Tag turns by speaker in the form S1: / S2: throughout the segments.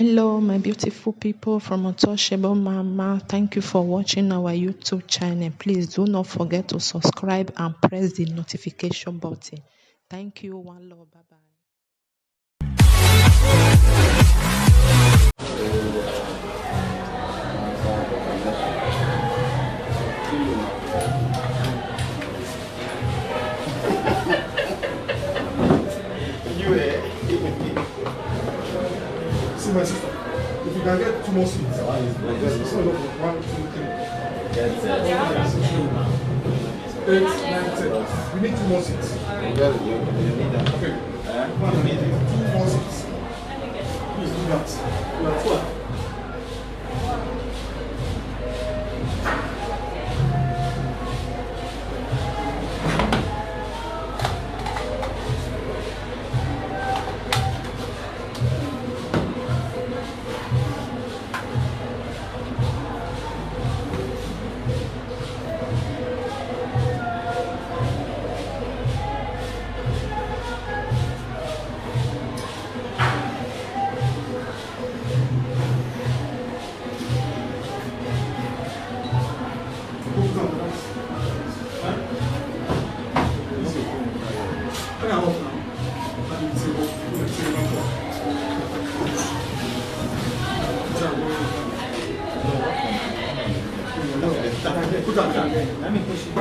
S1: Hello, my beautiful people from Untouchable Mama. Thank you for watching our YouTube channel. Please do not forget to subscribe and press the notification button. Thank you. One love. Bye bye.
S2: See my sister. If you can get 2 more seats, it's not enough. 1, 2, 3. 8, 9, 10. We need 2 more seats. Okay. 2 more seats. Please do that. We are 12. Let me push it.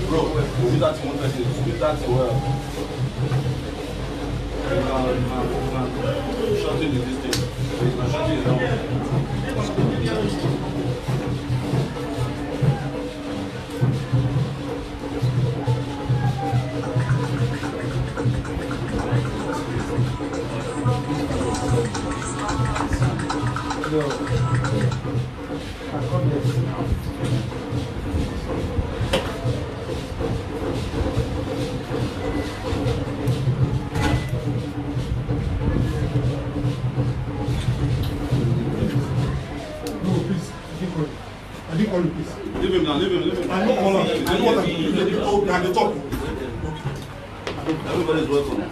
S3: Bro, do that one person, do that well. Shorting is this thing. Shorting is
S2: I didn't call you, please.
S3: leave him now, leave him.
S2: I know all of you. I know what I'm doing. Oh, at the top.
S3: Everybody's welcome.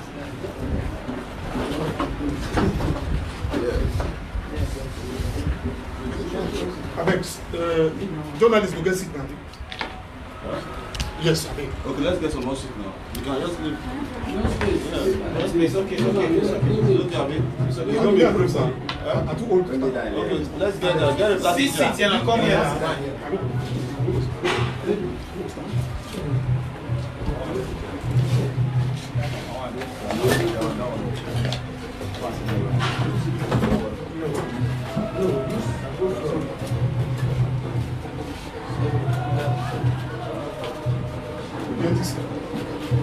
S2: Abex, journalists will get sick now. Yes, I mean.
S3: Okay, let's get some more shit now. You can just leave. No space. Yeah, no space. Okay. It's okay, Abi. It's okay.
S2: I'm here, sir. I'm too old.
S3: Okay, let's get a plastic
S4: Sit here and come here.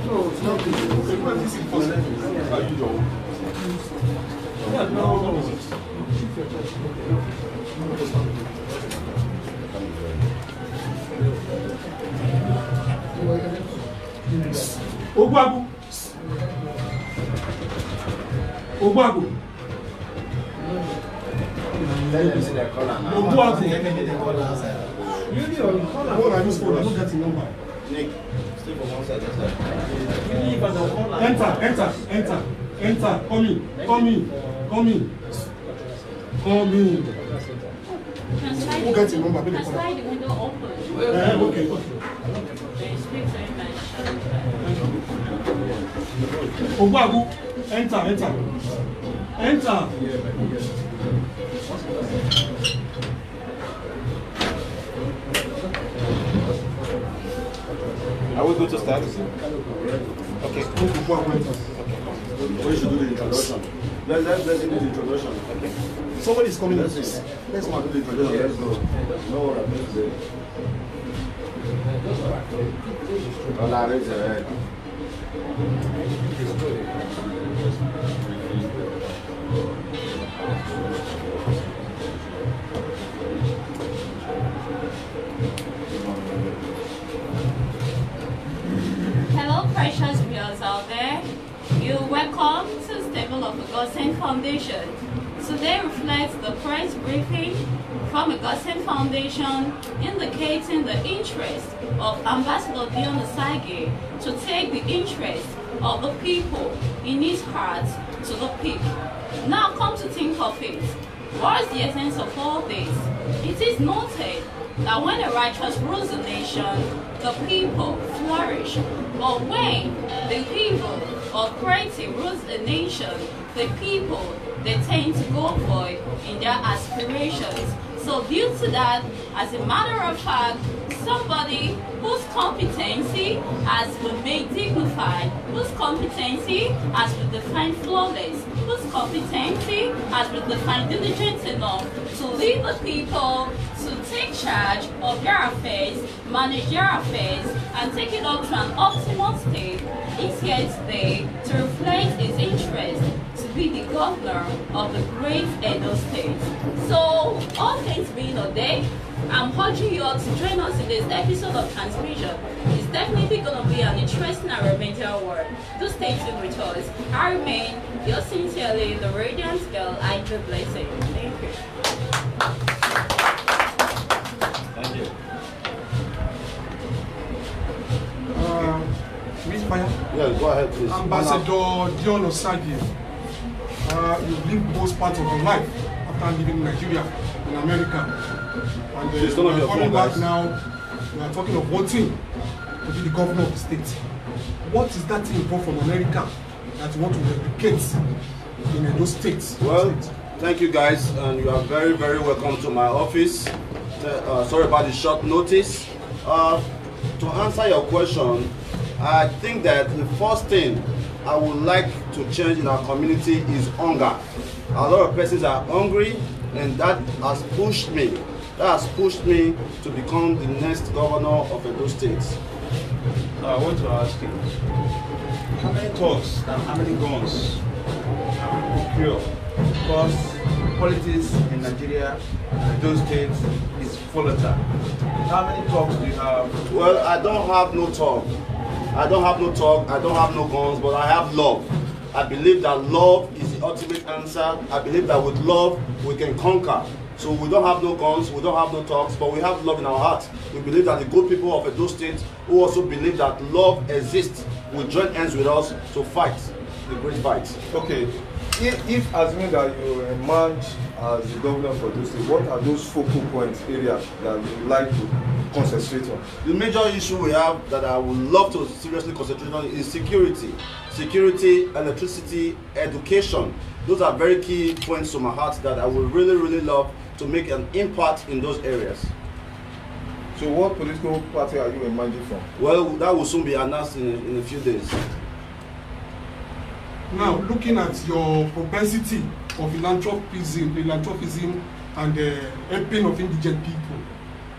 S2: No, it's not. This is impossible. How you doing? No. Ogbagu. Ogbagu. What are you supposed to get the number?
S3: Nick, stay for one side.
S2: Enter. Come in. Who gets the number?
S5: Can slide the window open.
S2: Okay. Ogbagu, enter.
S4: Are we good to start? Okay.
S3: We should do the introduction. Let's do the introduction. Okay.
S2: Somebody is coming.
S3: Let's do the introduction. Let's go. No what I'm going to say. All I raise your head.
S5: Hello, precious viewers out there. You're welcome to the stable of Augustine Foundation. Today reflects the press briefing from Augustine Foundation indicating the interest of Ambassador Dion Osagie to take the interest of the people in his heart to the people. Now come to think of it, what is the essence of all this? It is noted that when a righteous rules a nation, the people flourish. But when the evil or cruelty rules a nation, the people, they tend to go void in their aspirations. So due to that, as a matter of fact, somebody whose competency has been made dignified, whose competency has been defined flawless, whose competency has been defined diligent enough to lead the people, to take charge of their affairs, manage their affairs, and take it up to an optimal state, is here today to reflect his interest to be the governor of the great Edo State. So, all things being ordained, I'm urging you all to join us in this episode of Transmission. It's definitely going to be an interesting and remedial work. Do stay tuned with us. I remain yours sincerely, the radiant girl, I do blessing. Thank you.
S3: ahead, please.
S2: Ambassador Dion Osagie, you've lived most parts of your life after living in Nigeria, in America. And
S3: Please don't have your
S2: coming
S3: phone,
S2: back
S3: guys.
S2: now, we are talking of voting to be the governor of the state. What is that thing you brought from America that you want to replicate in those states?
S3: Well, thank you guys, and you are very, very welcome to my office. Sorry about the short notice. To answer your question, I think that the first thing I would like to change in our community is hunger. A lot of persons are hungry, and that has pushed me. That has pushed me to become the next governor of Edo State.
S4: I want to ask you, how many talks and how many guns have you procured? Because politics in Nigeria, in those states, is volatile. How many talks do you have?
S3: Well, I don't have no talk. I don't have no talk, I don't have no guns, but I have love. I believe that love is the ultimate answer. I believe that with love, we can conquer. So we don't have no guns, we don't have no talks, but we have love in our hearts. We believe that the good people of Edo State, who also believe that love exists, will join hands with us to fight the great fight.
S4: Okay, if assuming that you emerge as the governor for those states, what are those focal points areas that you would like to concentrate on?
S3: The major issue we have that I would love to seriously concentrate on is security. Security, electricity, education. Those are very key points to my heart that I would really, really love to make an impact in those areas.
S4: So what political party are you emerging from?
S3: Well, that will soon be announced in a few days.
S2: Now, looking at your propensity of philanthropism and helping of indigent people,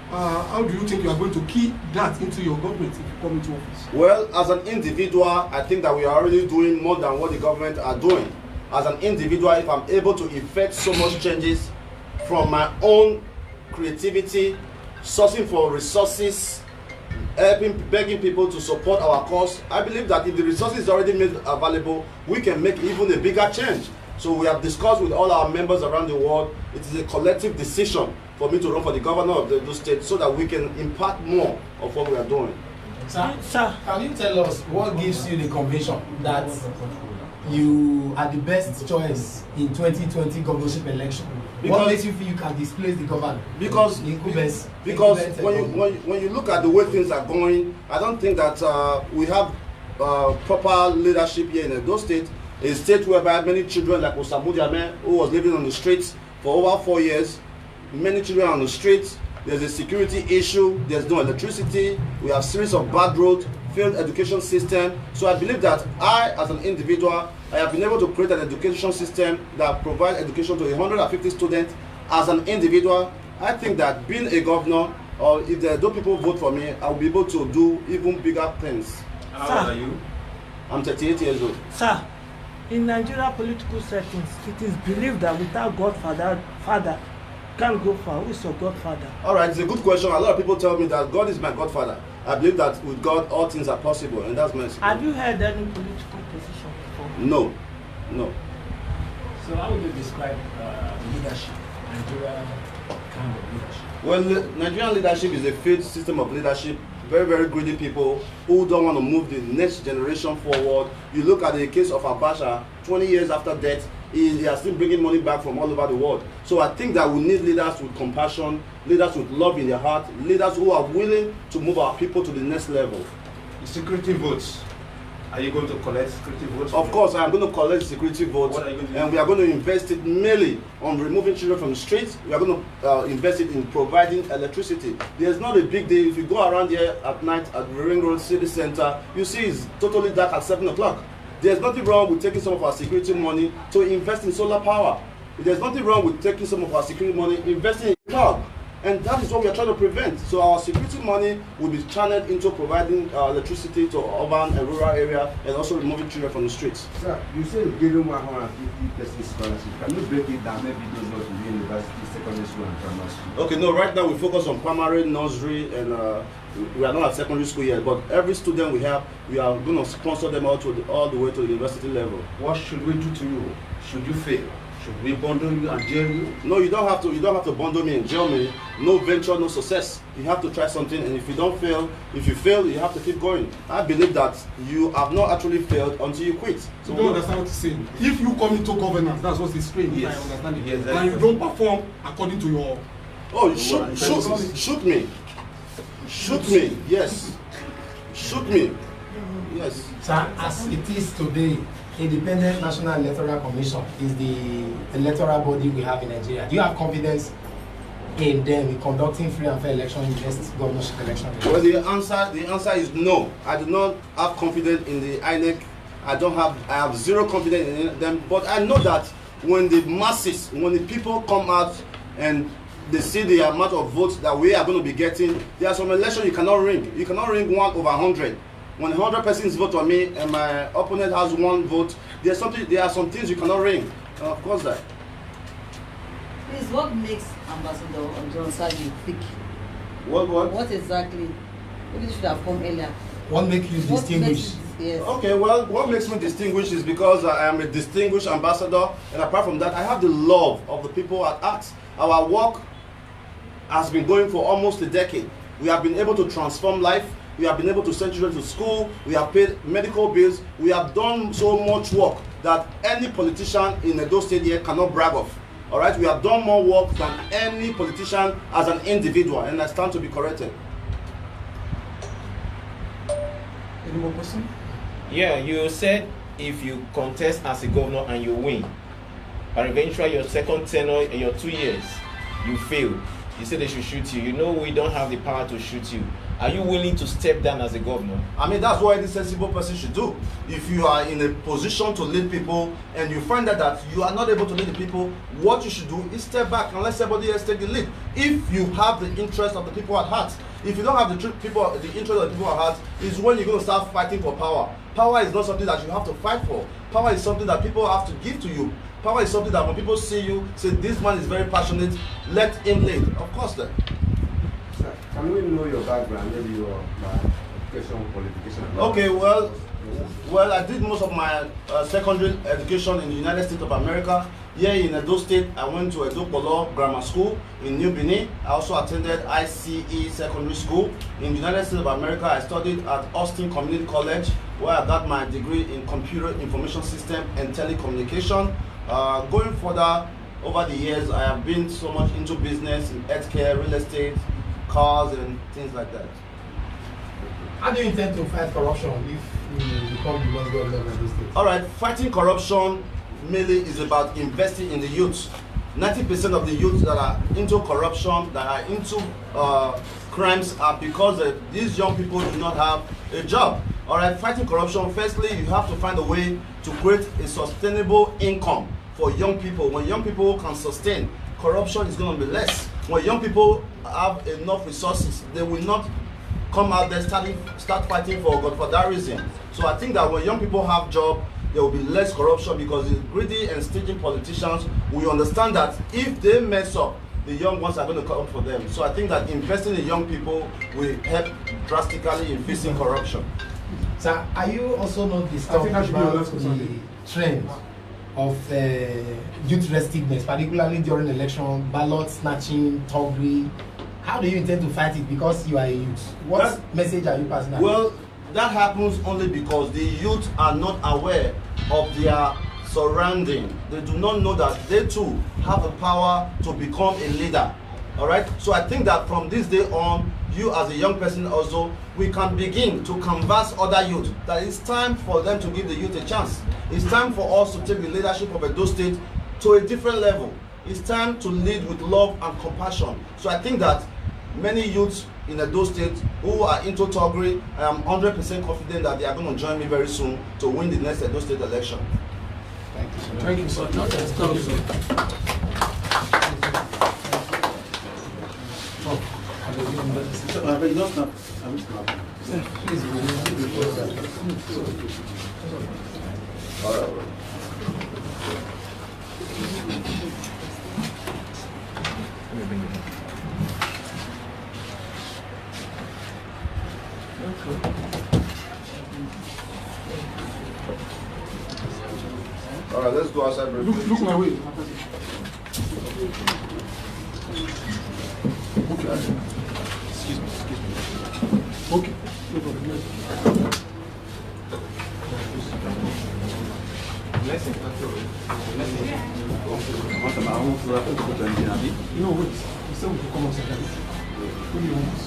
S2: how do you think you are going to key that into your government if you come into office?
S3: Well, as an individual, I think that we are already doing more than what the government are doing. As an individual, if I'm able to effect so much changes from my own creativity, sourcing for resources, begging people to support our cause, I believe that if the resources are already made available, we can make even a bigger change. So we have discussed with all our members around the world. It is a collective decision for me to run for the governor of the state so that we can impact more of what we are doing.
S6: Sir, can you tell us what gives you the conviction that you are the best choice in 2020 governorship election? What makes you feel you can displace the governor?
S3: Because when you look at the way things are going, I don't think that we have proper leadership here in Edo State, a state whereby many children like Osagie, who was living on the streets for over 4 years, many children on the streets. There's a security issue, there's no electricity, we have series of bad roads, failed education system. So I believe that I, as an individual, I have been able to create an education system that provides education to 150 students. As an individual, I think that being a governor, or if there are no people vote for me, I will be able to do even bigger things.
S4: How old are you?
S3: I'm 38 years old.
S7: Sir, in Nigeria political settings, it is believed that without father can't go far. Who is your godfather?
S3: All right, it's a good question. A lot of people tell me that God is my godfather. I believe that with God, all things are possible, and that's my.
S7: Have you held any political position before?
S3: No, no.
S6: So how would you describe leadership, Nigeria kind of leadership?
S3: Well, Nigerian leadership is a failed system of leadership. Very, very greedy people who don't want to move the next generation forward. You look at the case of Abacha, 20 years after death, he are still bringing money back from all over the world. So I think that we need leaders with compassion, leaders with love in their heart, leaders who are willing to move our people to the next level.
S4: The security votes. Are you going to collect security votes?
S3: Of course, I am going to collect security votes,
S4: What are you going to do?
S3: and we are going to invest it mainly on removing children from the streets. We are going to invest it in providing electricity. There's not a big deal. If you go around here at night at the Ring Road City Center, you see it's totally dark at 7 o'clock. There's nothing wrong with taking some of our security money to invest in solar power. There's nothing wrong with taking some of our security money, investing in cloud. And that is what we are trying to prevent. So our security money will be channeled into providing electricity to urban and rural area, and also removing children from the streets.
S8: Sir, you say you're giving 150% scholarship. Can you break it down? Maybe those not to the university, secondary school, and primary school.
S3: Okay, no, right now we focus on primary, nursery, and we are not at secondary school yet. But every student we have, we are going to sponsor them all the way to the university level.
S4: What should we do to you? Should you fail? Should we bundle you and jail you?
S3: No, you don't have to. You don't have to bundle me and jail me. No venture, no success. You have to try something, and if you don't fail, if you fail, you have to keep going. I believe that you have not actually failed until you quit.
S2: So you don't understand what he's saying. If you come into governance, that's what he's saying.
S4: Yes.
S2: I understand it.
S4: Yes,
S2: and you don't perform according to your.
S3: Oh, shoot me. Shoot me. Yes. Shoot me. Yes.
S6: Sir, as it is today, Independent National Electoral Commission is the electoral body we have in Nigeria. Do you have confidence in them in conducting free and fair election in the next governorship election?
S3: Well, the answer is no. I do not have confidence in the INEC. I have zero confidence in them. But I know that when the masses, when the people come out and they see the amount of votes that we are going to be getting, there are some elections you cannot ring. You cannot ring 1 over 100. When 100 persons vote on me and my opponent has 1 vote, there are some things you cannot ring. Of course that.
S9: Please, what makes Ambassador Dion Osagie thick? What exactly? Maybe you should have come earlier.
S6: What makes you distinguished?
S9: Yes.
S3: Okay, well, what makes me distinguished is because I am a distinguished ambassador, and apart from that, I have the love of the people at heart. Our work has been going for almost a decade. We have been able to transform life. We have been able to send children to school. We have paid medical bills. We have done so much work that any politician in Edo State here cannot brag of. All right, we have done more work than any politician as an individual, and I stand to be corrected.
S2: Any more question?
S10: Yeah, you said if you contest as a governor and you win, and eventually your second tenure in your 2 years, you fail. You said they should shoot you. You know we don't have the power to shoot you. Are you willing to step down as a governor?
S3: I mean, that's what any sensible person should do. If you are in a position to lead people and you find that you are not able to lead the people, what you should do is step back and let somebody else take the lead. If you have the interest of the people at heart. If you don't have the interest of the people at heart, is when you're going to start fighting for power. Power is not something that you have to fight for. Power is something that people have to give to you. Power is something that when people see you, say this man is very passionate, let him lead. Of course then.
S8: Sir, can we know your background, maybe your education, qualification?
S3: Okay, well, I did most of my secondary education in the United States of America. Here in Edo State, I went to Edo Polo Grammar School in New Benin. I also attended ICE Secondary School. In the United States of America, I studied at Austin Community College, where I got my degree in Computer Information System and Telecommunication. Going further, over the years, I have been so much into business, in healthcare, real estate, cars, and things like that.
S6: How do you intend to fight corruption if you become the next governor of the state?
S3: All right, fighting corruption mainly is about investing in the youth. 90% of the youth that are into corruption, that are into crimes, are because these young people do not have a job. All right, fighting corruption, firstly, you have to find a way to create a sustainable income for young people. When young people can sustain, corruption is going to be less. When young people have enough resources, they will not come out there start fighting for that reason. So I think that when young people have job, there will be less corruption, because the greedy and stingy politicians will understand that if they mess up, the young ones are going to come for them. So I think that investing in young people will help drastically in facing corruption.
S6: Sir, are you also not disturbed about the trend of youth restiveness, particularly during election, ballot snatching, thuggery? How do you intend to fight it, because you are a youth? What message are you passing out?
S3: Well, that happens only because the youth are not aware of their surrounding. They do not know that they too have the power to become a leader. All right, so I think that from this day on, you as a young person also, we can begin to canvass other youth that it's time for them to give the youth a chance. It's time for us to take the leadership of Edo State to a different level. It's time to lead with love and compassion. So I think that many youths in Edo State who are into thuggery, I am 100% confident that they are going to join me very soon to win the next Edo State election.
S6: Thank you, sir.
S2: Thank you, sir. Thank you, sir.
S4: You don't snap. I will snap.
S6: Please, we will
S3: All right. All right, let's go outside.
S2: Look my way.
S4: Excuse me.
S2: Okay. No problem.
S4: Blessing.
S2: No, wait. You said we could come outside. What do you want?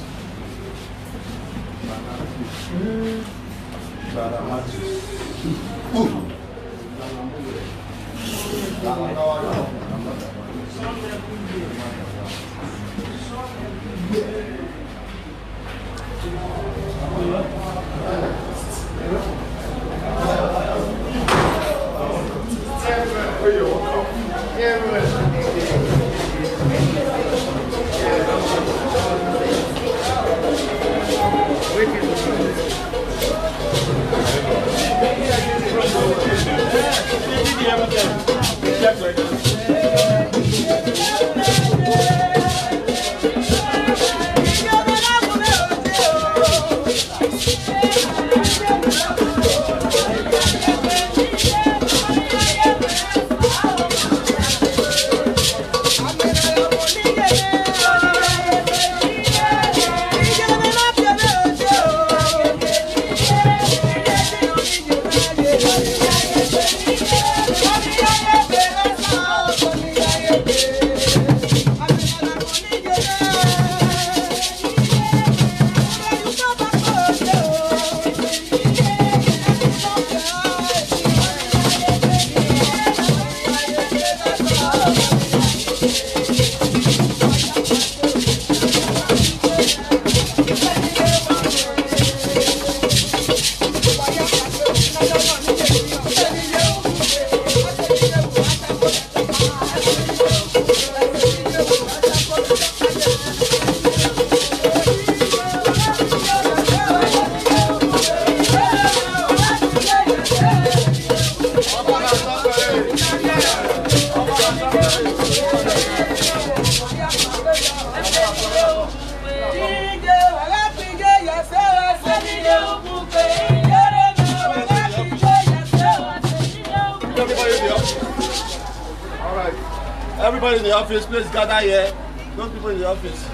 S3: Everybody in the office, please gather here. Those people in the office.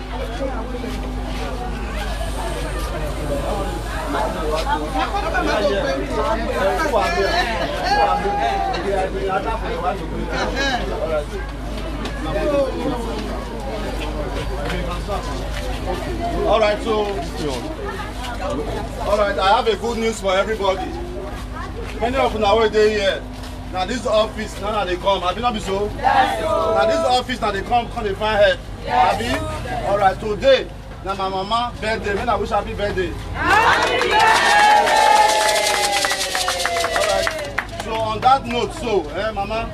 S3: All right, I have a good news for everybody. Many of you are waiting here. Now this office, now they come. Have you not been so? Yes. Now this office, now they come they find help. Yes. Have you? All right, today, now my mama birthday. When I wish happy birthday. Happy birthday. All right. So on that note, mama,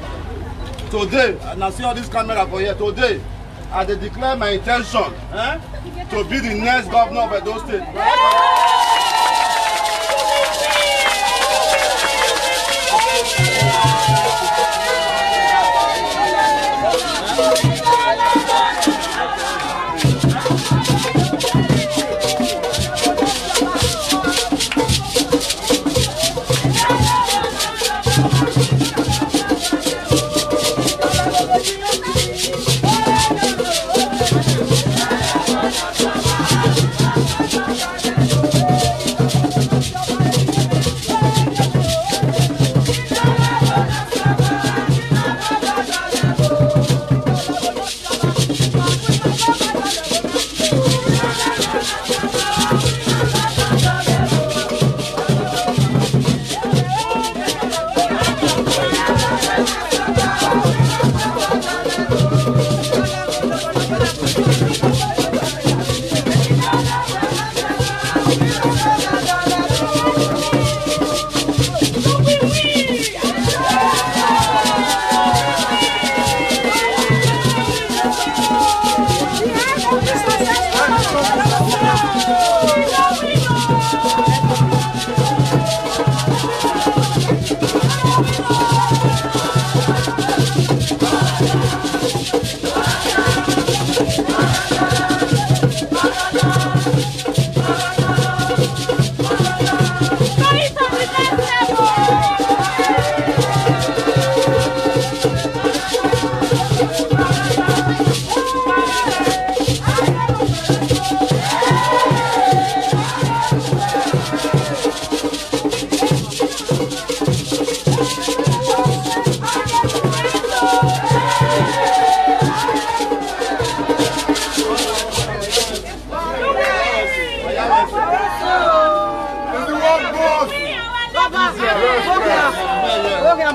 S3: today, and I see all this camera for here. Today, I declare my intention, to be the next governor of Edo State.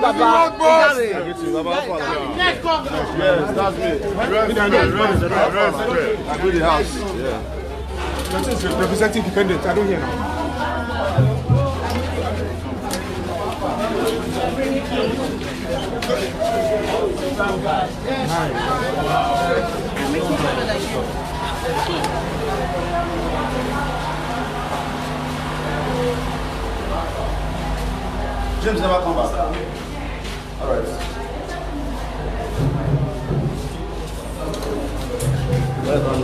S3: Baba. Yes, that's me. I do the house. Yeah.
S2: That is representing dependent. I don't hear now.
S3: James never come back. All right. Well done.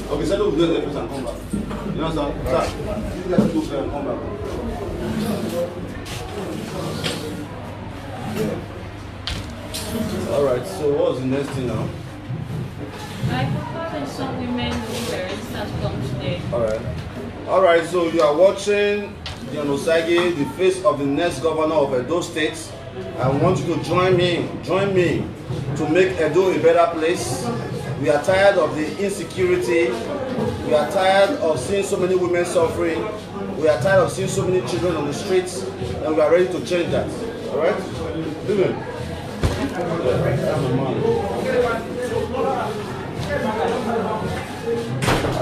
S11: Okay, settle with the and come back. You understand? Sir, you guys go there and come back. Alright, so what's the next thing now?
S5: I thought that some women parents have come today.
S11: Alright, so you are watching Dion Osagie, the face of the next governor of Edo State. I want you to join me to make Edo a better place. We are tired of the insecurity. We are tired of seeing so many women suffering. We are tired of seeing so many children on the streets, and we are ready to change that. All right? Listen.
S3: How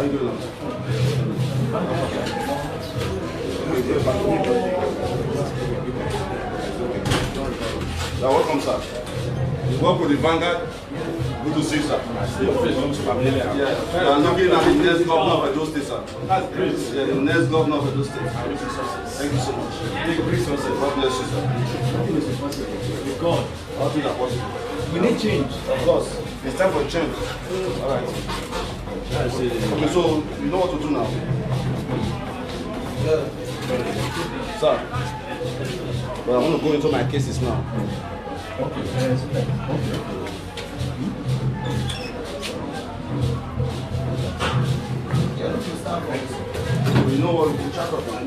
S3: you doing? Now, welcome, sir. You work with the Vanguard? Good to see you, sir. Yeah. You are looking at the next governor of Edo State, sir. That's great. Yeah, the next governor of Edo State. Thank you so much. God bless you, sir. With God. All things are possible. We need change. Of course. It's time for change. All right. Okay, so you know what to do now. Yeah. Sir. But I want to go into my cases now. Okay. You know what? You check up now.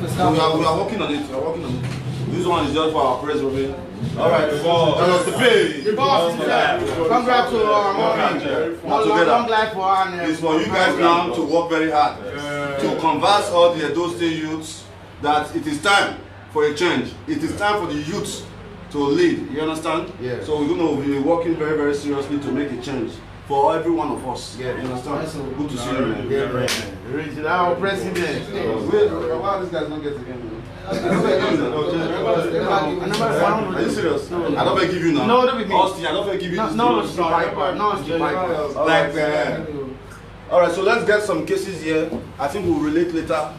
S3: So we are working on it. We are working on it. This one is just for our press review. All right. Tell us to pay.
S4: Congrats to our mommy. Long life for her.
S3: It's for you guys now to work very hard to converse all the Edo State youths that it is time for a change. It is time for the youths to lead. You understand? Yeah. So we're going to be working very, very seriously to make a change for every one of us. Yeah. You understand? So good to see you, man.
S4: Yeah, man. Our president.
S3: Why this guy's not getting again? Are you serious? I don't give you now.
S4: No, don't be me.
S3: Austin, I don't give you this.
S4: No, it's
S3: Alright, so let's get some cases here. I think we'll relate later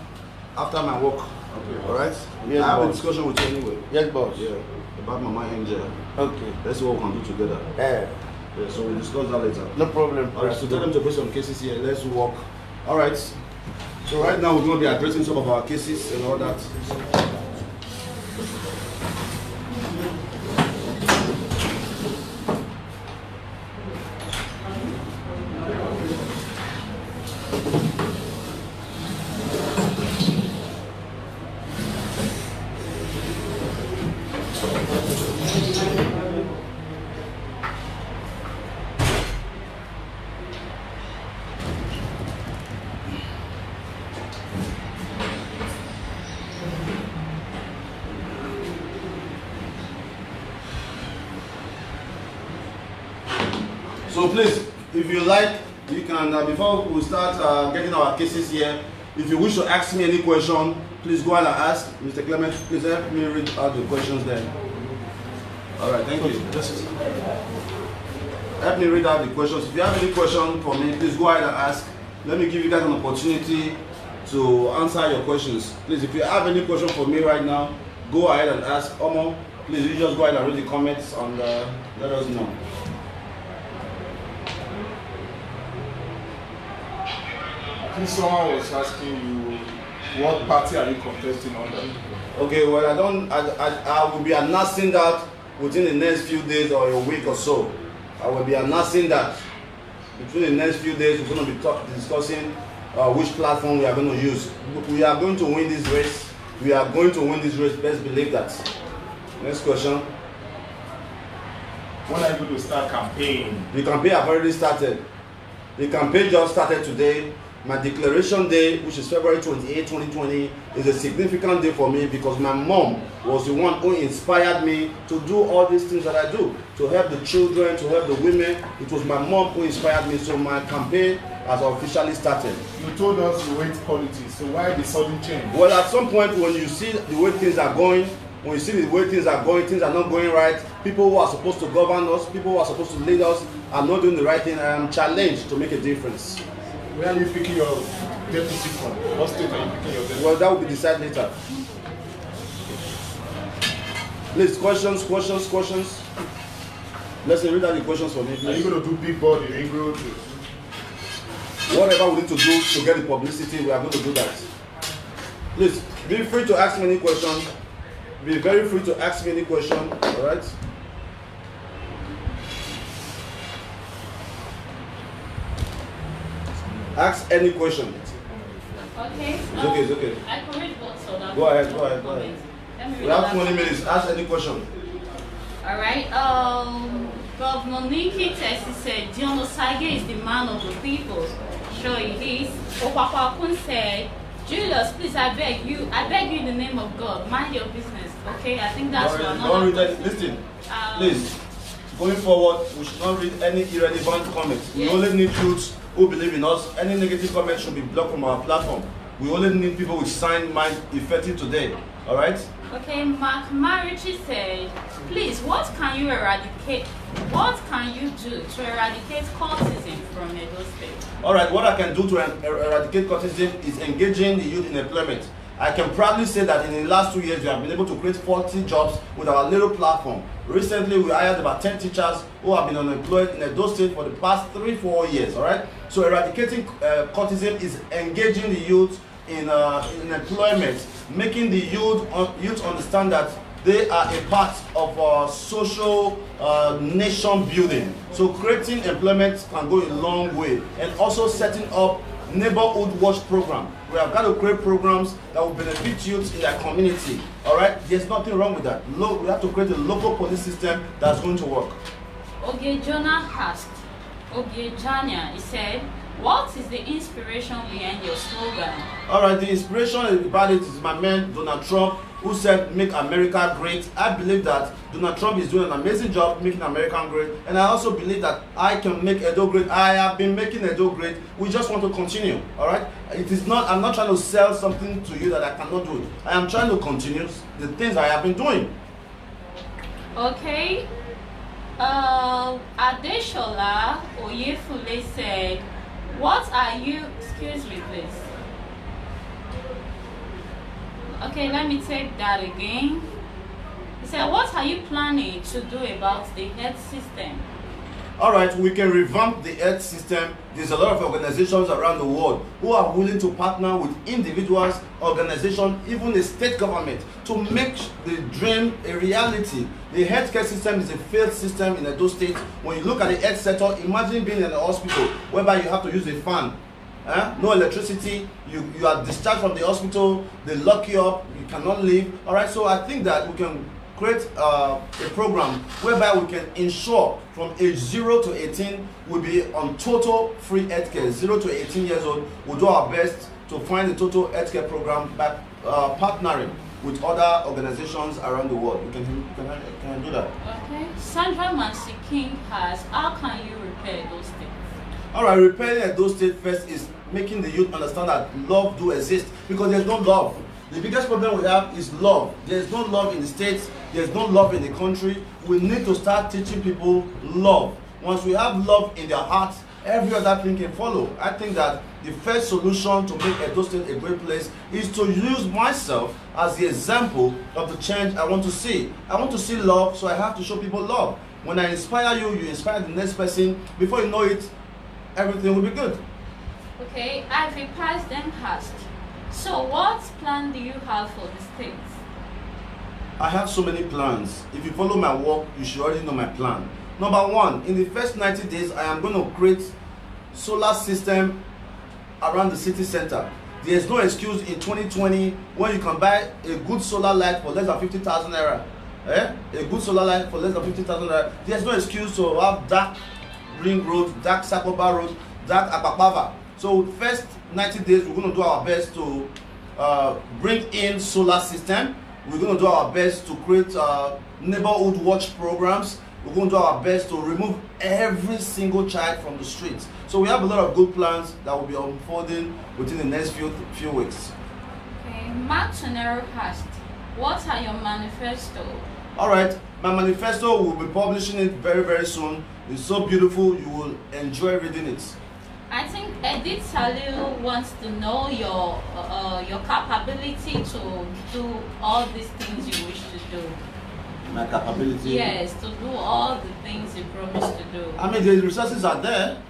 S3: after my work. Okay. Alright? Yes, I have a discussion with you anyway.
S4: Yes, boss.
S3: Yeah. About Mama Angel.
S4: Okay.
S3: Let's see what we can do together. Yeah, so we'll discuss that later.
S4: No problem.
S3: Alright, so tell them to put some cases here. Let's work. Alright. So right now we're going to be addressing some of our cases and all that. So please, if you like, you can, before we start getting our cases here, if you wish to ask me any question, please go ahead and ask. Mr. Clement, please help me read out the questions then. All right, thank you. Help me read out the questions. If you have any question for me, please go ahead and ask. Let me give you guys an opportunity to answer your questions. Please, if you have any question for me right now, go ahead and ask. Omo, please, you just go ahead and read the comments and let us know.
S12: Someone was asking you, what party are you contesting under?
S3: Okay, well, I will be announcing that within the next few days or a week or so. I will be announcing that between the next few days we're going to be discussing which platform we are going to use. We are going to win this race. We are going to win this race. Let's believe that. Next question.
S12: When are you going to start campaign?
S3: The campaign have already started. The campaign just started today. My declaration day, which is February 28, 2020, is a significant day for me because my mom was the one who inspired me to do all these things that I do, to help the children, to help the women. It was my mom who inspired me, so my campaign has officially started.
S12: You told us you hate politics, so why the sudden change?
S3: Well, at some point when you see the way things are going, when you see the way things are going, things are not going right, people who are supposed to govern us, people who are supposed to lead us are not doing the right thing. I am challenged to make a difference.
S12: Where are you picking your deputy from? What state are you picking your deputy?
S3: Well, that will be decided later. Please, questions. Let's read out the questions for me, please.
S12: Are you going to do big body? Are you going to...
S3: Whatever we need to do to get the publicity, we are going to do that. Please, be free to ask me any question. Be very free to ask me any question, all right? Ask any question.
S5: Okay.
S3: It's okay.
S5: I can read both, so that.
S3: Go ahead. We have 20 minutes. Ask any question.
S5: All right. Governor Nikki Tessie said Dion Osagie is the man of the people. Sure he is. Opapakun said, Julius, please, I beg you in the name of God, mind your business. Okay, I think that's what.
S3: Don't read that. Listen, please. going forward, we should not read any irrelevant comments. We only need youths who believe in us. Any negative comment should be blocked from our platform. We only need people with sound mind effective today. All right?
S5: Okay, Mark Marichi said, please, what can you do to eradicate cultism from Edo State?
S3: All right, what I can do to eradicate cultism is engaging the youth in employment. I can proudly say that in the last 2 years, we have been able to create 40 jobs with our little platform. Recently, we hired about 10 teachers who have been unemployed in Edo State for the past 3-4 years, all right? So eradicating cultism is engaging the youth in employment, making the youth understand that they are a part of social nation building. So creating employment can go a long way, and also setting up neighborhood watch program. We have got to create programs that will benefit youth in their community. All right, there's nothing wrong with that. We have to create a local police system that's going to work.
S5: Ogejona asked, Ogejania, he said, what is the inspiration behind your slogan?
S3: All right, the inspiration about it is my man Donald Trump, who said, make America great. I believe that Donald Trump is doing an amazing job making America great. And I also believe that I can make Edo great. I have been making Edo great. We just want to continue, all right? I'm not trying to sell something to you that I cannot do. I am trying to continue the things I have been doing.
S5: Okay. Adeshola Oyefule said, what are you, excuse me please. Okay, let me take that again. He said, what are you planning to do about the health system?
S3: All right, we can revamp the health system. There's a lot of organizations around the world who are willing to partner with individuals, organizations, even the state government to make the dream a reality. The healthcare system is a failed system in Edo State. When you look at the health sector, imagine being in a hospital whereby you have to use a fan. No electricity, you are discharged from the hospital, they lock you up, you cannot leave. All right, so I think that we can create a program whereby we can ensure from age 0 to 18 we'll be on total free healthcare. 0 to 18 years old, we'll do our best to find a total healthcare program by partnering with other organizations around the world. We can do that.
S5: Okay. Sandra Mansi King has, how can you repair those things?
S3: All right, repairing those states first is making the youth understand that love do exist, because there's no love. The biggest problem we have is love. There's no love in the states. There's no love in the country. We need to start teaching people love. Once we have love in their hearts, every other thing can follow. I think that the first solution to make Edo State a great place is to use myself as the example of the change I want to see. I want to see love, so I have to show people love. When I inspire you, you inspire the next person. Before you know it, everything will be good.
S5: Okay, Ivy passed them past. So what plan do you have for the states?
S3: I have so many plans. If you follow my work, you should already know my plan. Number one, in the first 90 days, I am going to create solar system around the city center. There's no excuse in 2020 when you can buy a good solar light for less than 50,000 naira. A good solar light for less than 50,000 naira. There's no excuse to have dark Ring Road, dark Sakoba Road, dark Apapava. So first 90 days, we're going to do our best to bring in solar system. We're going to do our best to create neighborhood watch programs. We're going to do our best to remove every single child from the streets. So we have a lot of good plans that will be unfolding within the next few weeks.
S5: Okay, Mark Sonero asked, what are your manifesto?
S3: All right, my manifesto, will be publishing it very, very soon. It's so beautiful, you will enjoy reading it.
S5: I think Edith Salil wants to know your capability to do all these things you wish to do.
S3: My capability?
S5: Yes, to do all the things you promised to do.
S3: I mean, the resources are there.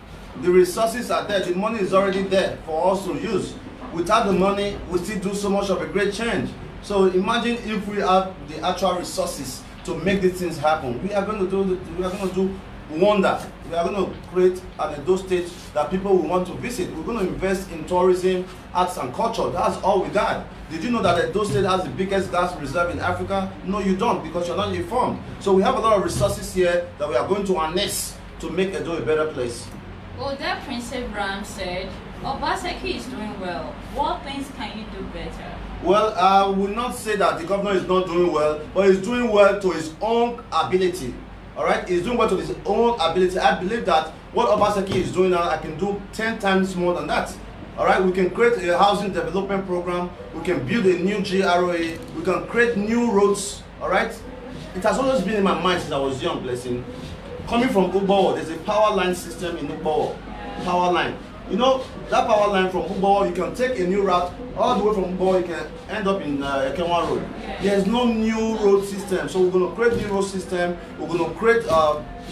S3: The resources are there. The money is already there for us to use. Without the money, we still do so much of a great change. So imagine if we have the actual resources to make these things happen. We are going to do wonder. We are going to create an Edo State that people will want to visit. We're going to invest in tourism, arts and culture. That's all we got. Did you know that Edo State has the biggest gas reserve in Africa? No, you don't, because you're not informed. So we have a lot of resources here that we are going to harness to make Edo a better place.
S5: Well, that Prince Abraham said, Obaseki is doing well. What things can you do better?
S3: Well, I will not say that the governor is not doing well, but he's doing well to his own ability. All right, he's doing well to his own ability. I believe that what Obaseki is doing now, I can do 10 times more than that. All right, we can create a housing development program. We can build a new GROA. We can create new roads. All right, it has always been in my mind since I was young, blessing. Coming from Ubawa, there's a power line system in Ubawa. Power line. You know, that power line from Ubawa, you can take a new route all the way from Ubawa, you can end up in Ekenwa Road. There's no new road system, so we're going to create new road system. We're going to create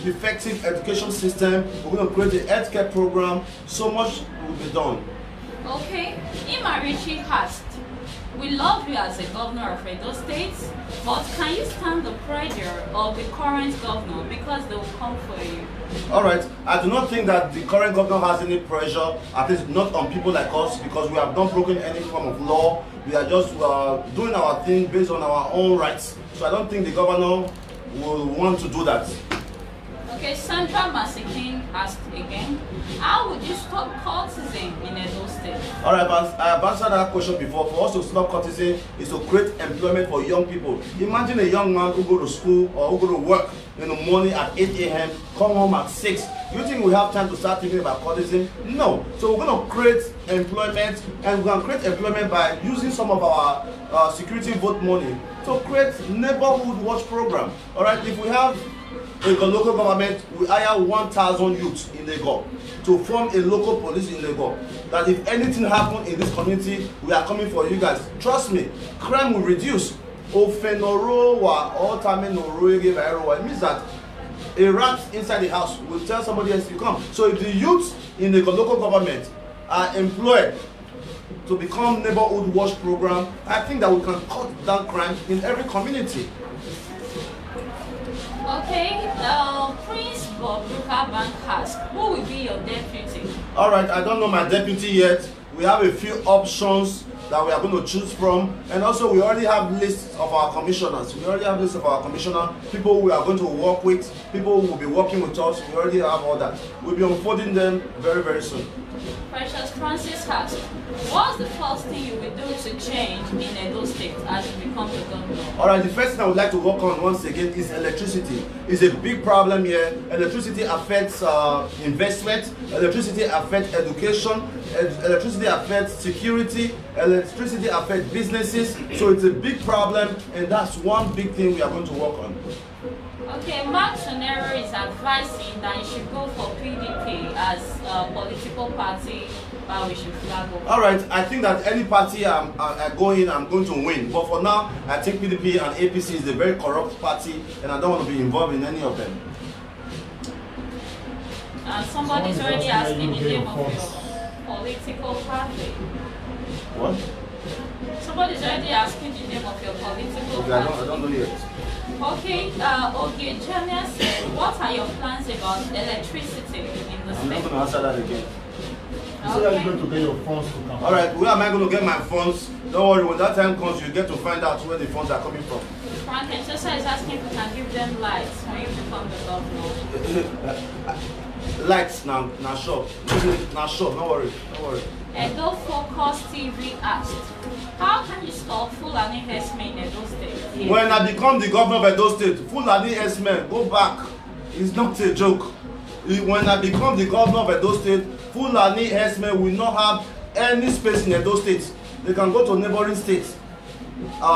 S3: effective education system. We're going to create a healthcare program. So much will be done.
S5: Okay, Imarichi asked, we love you as a governor of Edo State, but can you stand the pressure of the current governor because they will come for you?
S3: Alright, I do not think that the current governor has any pressure, at least not on people like us, because we have not broken any form of law. We are just doing our thing based on our own rights. So I don't think the governor will want to do that.
S5: Okay, Sandra Masikin asked again, how would you stop cultism in Edo State?
S3: Alright, I've answered that question before. For us to stop cultism is to create employment for young people. Imagine a young man who go to school or who go to work in the morning at 8 a.m., come home at 6. You think we have time to start thinking about cultism? No. So we're going to create employment, and we're going to create employment by using some of our security vote money to create neighborhood watch program. Alright, if we have a local government, we hire 1,000 youths in Lagos to form a local police in Lagos. That if anything happens in this community, we are coming for you guys. Trust me, crime will reduce. It means that a rat inside the house will tell somebody else to come. So if the youths in the local government are employed to become neighborhood watch program, I think that we can cut down crime in every community.
S5: Okay, Prince Bob Bank asked, who will be your deputy?
S3: Alright, I don't know my deputy yet. We have a few options that we are going to choose from, and also we already have lists of our commissioners. We already have lists of our commissioner, people we are going to work with, people who will be working with us. We already have all that. We'll be unfolding them very, very soon.
S5: Precious Francis asked, what's the first thing you will do to change in Edo State as you become the governor?
S3: Alright, the first thing I would like to work on once again is electricity. It's a big problem here. Electricity affects investment, electricity affects education, electricity affects security, electricity affects businesses. So it's a big problem, and that's one big thing we are going to work on.
S5: Okay, Mark Sonero is advising that you should go for PDP as a political party, but we should flag over.
S3: Alright, I think that any party I'm going to win. But for now, I think PDP and APC is a very corrupt party, and I don't want to be involved in any of them.
S5: Somebody's already asking the name of your political party.
S3: What?
S5: Somebody's already asking the name of your political party.
S3: I don't know yet.
S5: Okay, okay, Jania said, what are your plans about electricity in the state?
S3: I'm not going to answer that again.
S6: So you're going to get your funds to come.
S3: Alright, where am I going to get my funds? Don't worry, when that time comes, you get to find out where the funds are coming from.
S5: Frank Entosa is asking if you can give them lights when you become the governor.
S3: Lights now sure. Now sure, don't worry.
S5: Edo Focus TV asked, how can you stop Fulani herdsmen in Edo State?
S3: When I become the governor of Edo State, Fulani herdsmen, go back. It's not a joke. When I become the governor of Edo State, Fulani herdsmen will not have any space in Edo State. They can go to neighboring states.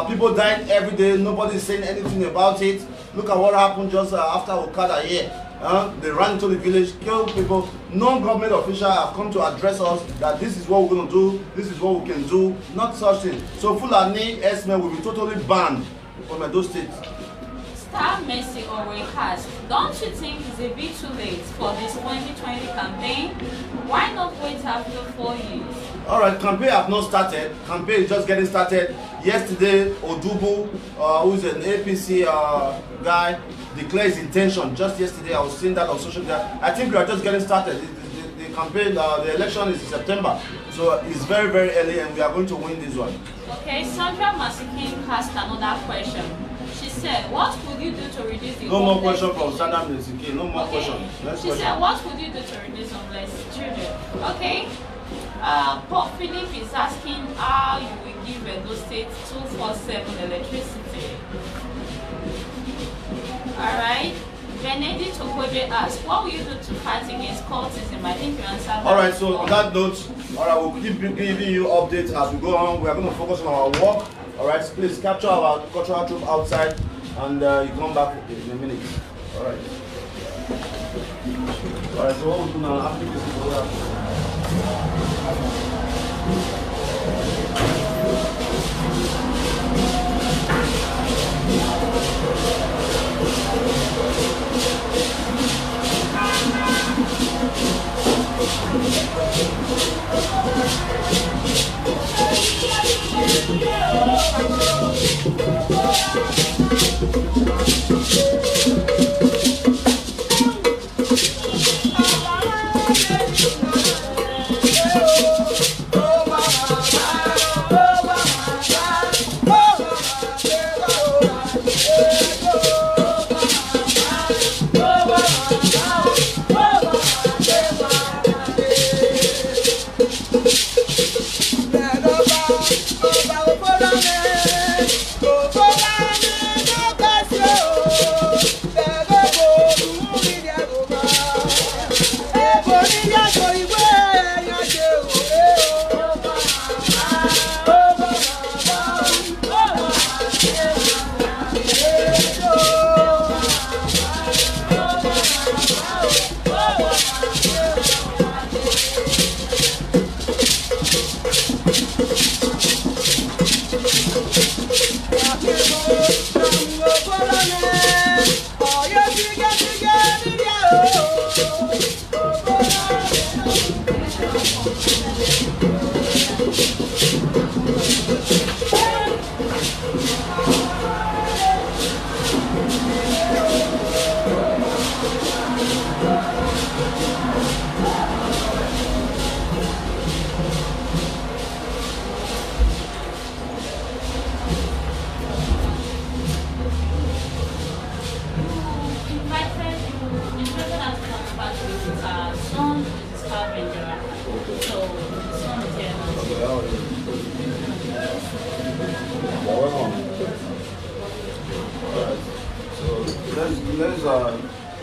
S3: People died every day. Nobody is saying anything about it. Look at what happened just after Okada here. They ran into the village, killed people. Non-government officials have come to address us that this is what we're going to do, this is what we can do, not such thing. So Fulani herdsmen will be totally banned from Edo State.
S5: Star Messi already asked, don't you think it's a bit too late for this 2020 campaign? Why not wait after 4 years?
S3: Alright, campaign have not started. Campaign is just getting started. Yesterday, Odubu, who's an APC guy, declared his intention. Just yesterday, I was seeing that on social media. I think we are just getting started. The campaign, the election is in September. So it's very, very early, and we are going to win this one.
S5: Okay, Sandra Masikin asked another question. She said, what would you do to reduce the
S3: No more question from Sandra Masikin. No more question. Next
S5: she
S3: question.
S5: said, what would you do to reduce homeless children? Okay. Paul Philip is asking how you will give Edo State 247 electricity. Alright. Benedict Okoje asked, what will you do to fight against cultism? I think you answered that.
S3: Alright, so on that note, alright, we'll keep giving you updates as we go on. We are going to focus on our work. Alright, please capture our cultural troop outside and you come back in a minute. Alright. Alright, so what we'll do now, after this is over.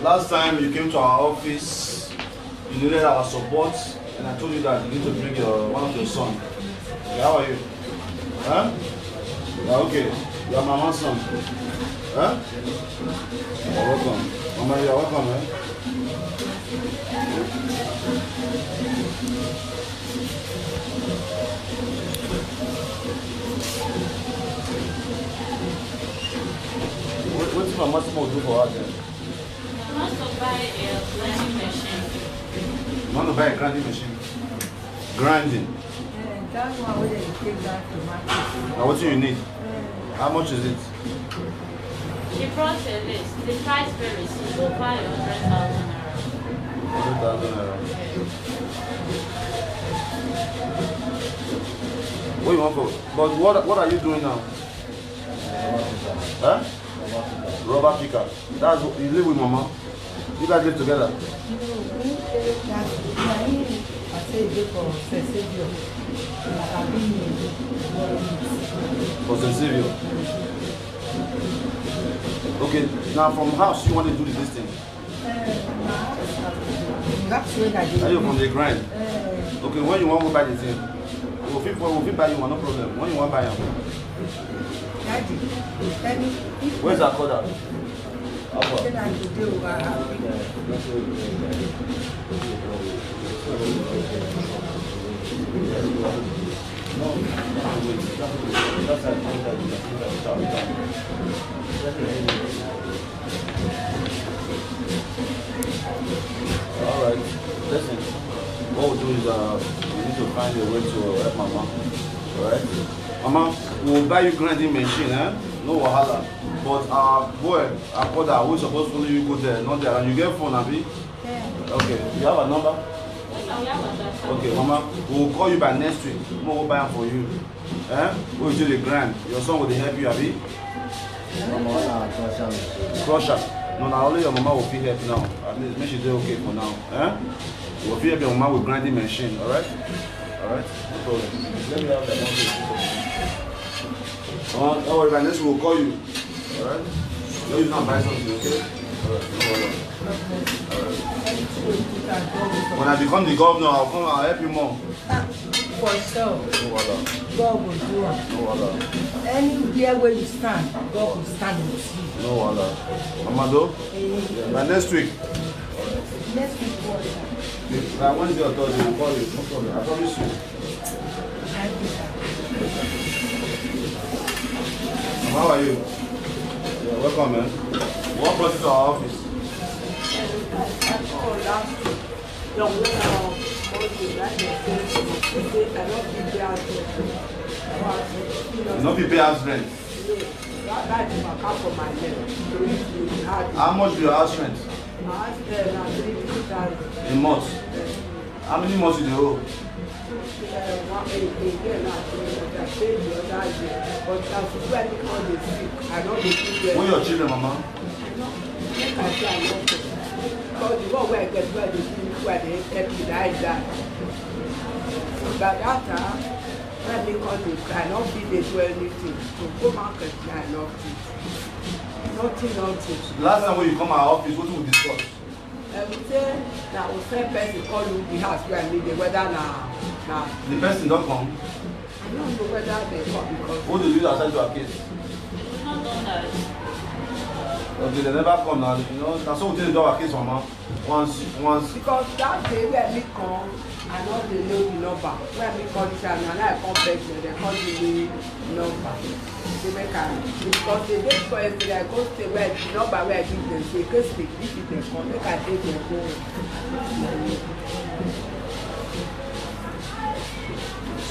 S3: Last time you came to our office, you needed our support, and I told you that you need to bring one of your sons. Okay, how are you? Huh? Yeah, okay. You are Mama's son. Huh? You're welcome. Mama, you're welcome, eh? What did Mama Small do for her then?
S5: I want to buy a grinding machine.
S3: You want to buy a grinding machine? Grinding?
S9: That's one way they take that to market.
S3: Now what do you need? How much is it?
S5: She brought a list. The price varies. It's over 100,000 naira.
S3: 100,000 naira. What do you want for? But what are you doing now? Huh? Rubber picker. That's what you live with Mama. You guys live together. For Sensivio. Okay, now from house you want to do this thing? Are you from the grind? Okay, when you want to buy the thing? We'll buy you one, no problem. When you want to buy them? Where's that color? Alright, listen. What we'll do is we need to find a way to help Mama. Alright? Mama, we'll buy you grinding machine, eh? No wahala. But our boy, our brother, we're supposed to you go there, not there. And you get phone, Abi? Yeah. Okay. You have a number? Okay, Mama, we'll call you by next week. We'll buy them for you. Eh? We'll do the grind. Your son will help you, Abi? Crusher. No, not only your Mama will feel help now. At least make sure they're okay for now. Eh? We'll feel help your Mama with grinding machine, alright? Alright? No problem. Let me have that one. Don't worry, by next week we'll call you. Alright? No, you not buy something, okay? When I become the governor, I'll help you more.
S7: For sure. God will do it.
S3: No wahala.
S7: Anywhere where you stand, God will stand with you.
S3: No wahala. Amado? By next week.
S7: Next week, what?
S3: By Wednesday or Thursday, we'll call you. No problem. I promise you.
S7: Thank you, sir.
S3: How are you? Yeah, welcome, man. What brought you to our office? You not be pay house rent. How much do your house rent? A month. How many months do you owe? Who are your children, Mama?
S13: Because the one where I get where they finish where they help me die. But after when they come to cannot be they do anything. To go market cannot do. Nothing.
S3: Last time when you come to our office, what did we discuss?
S13: I would say that the same person call you the house where I live, whether now.
S3: The person don't come.
S13: I don't know whether they come because.
S3: What do you do aside to our case?
S5: Not done that.
S3: Okay, they never come now. You know, that's what we did do our case, Mama. Once.
S13: Because that day when me come, I know they know the number. When me call the child, and I come back there, they call the number. They make a because they wait for us. They go stay where the number where I give them. They go speak. If they come, make I take their phone.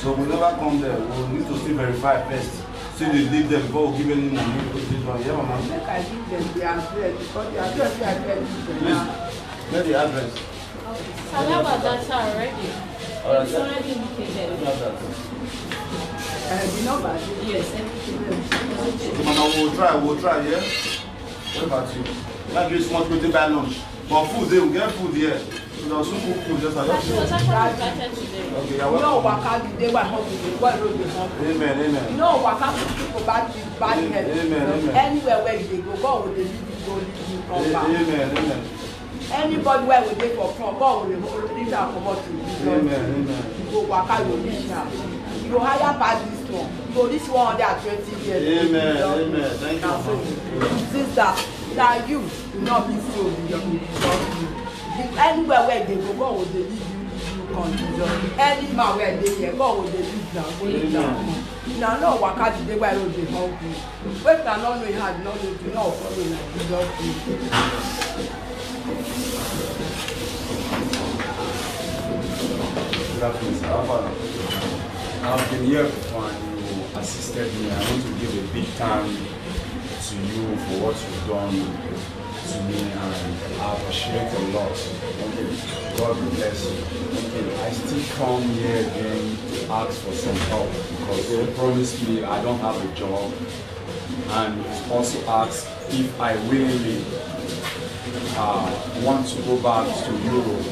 S3: So we never come there. We need to still verify first. Still they leave them before we give any money. Yeah, Mama.
S13: Make I give them the address because the address where I get is
S3: Please, get the address.
S5: So how about that already?
S3: Alright,
S5: It's already indicated.
S3: Let me have that.
S13: the number.
S5: Yes, everything.
S3: Okay, Mama, we'll try, yeah? What about you? I'll give you small to buy lunch. But food, they will get food here. So there's some food just like that.
S5: She was actually invited today.
S3: Okay,
S13: No,
S3: you're welcome.
S13: waka the day when hungry, when road dey hungry.
S3: Amen.
S13: No, waka people bad health.
S3: Amen.
S13: Anywhere where you dey go, God will dey lead you go lead you come back.
S3: Amen.
S13: Anybody where we dey for front, God will lead am comot to you.
S3: Amen.
S13: You go waka, you reach am. You go higher pass this one. You go reach 120 years.
S3: Amen. Thank you.
S13: Sister, na you not be so anywhere where they go, God will lead you continue. Any man where they here, God will lead down, go lead down. Now no waka the day where road dey hungry. Wait na no know how no know to know follow na Jesus.
S14: I've been here before and you assisted me. I want to give a big thank to you for what you've done to me and I appreciate a lot. God will bless you. I still come here again to ask for some help because you promised me I don't have a job and also asked if I really want to go back to Europe.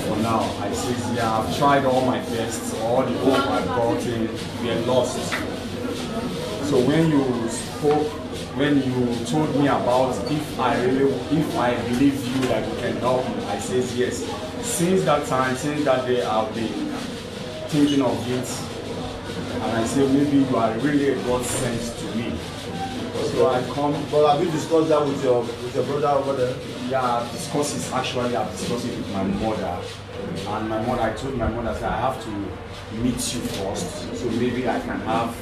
S14: For now, I said, yeah, I've tried all my best, all the hope I brought in, we are lost. So when you told me about if I believe you that you can help me, I said yes. Since that day, I've been thinking of it, and I said maybe you are really a God sent to me. So I come.
S3: But have you discussed that with your brother over there?
S14: Yeah, I've discussed it with my mother. And I told my mother that I have to meet you first, so maybe I can have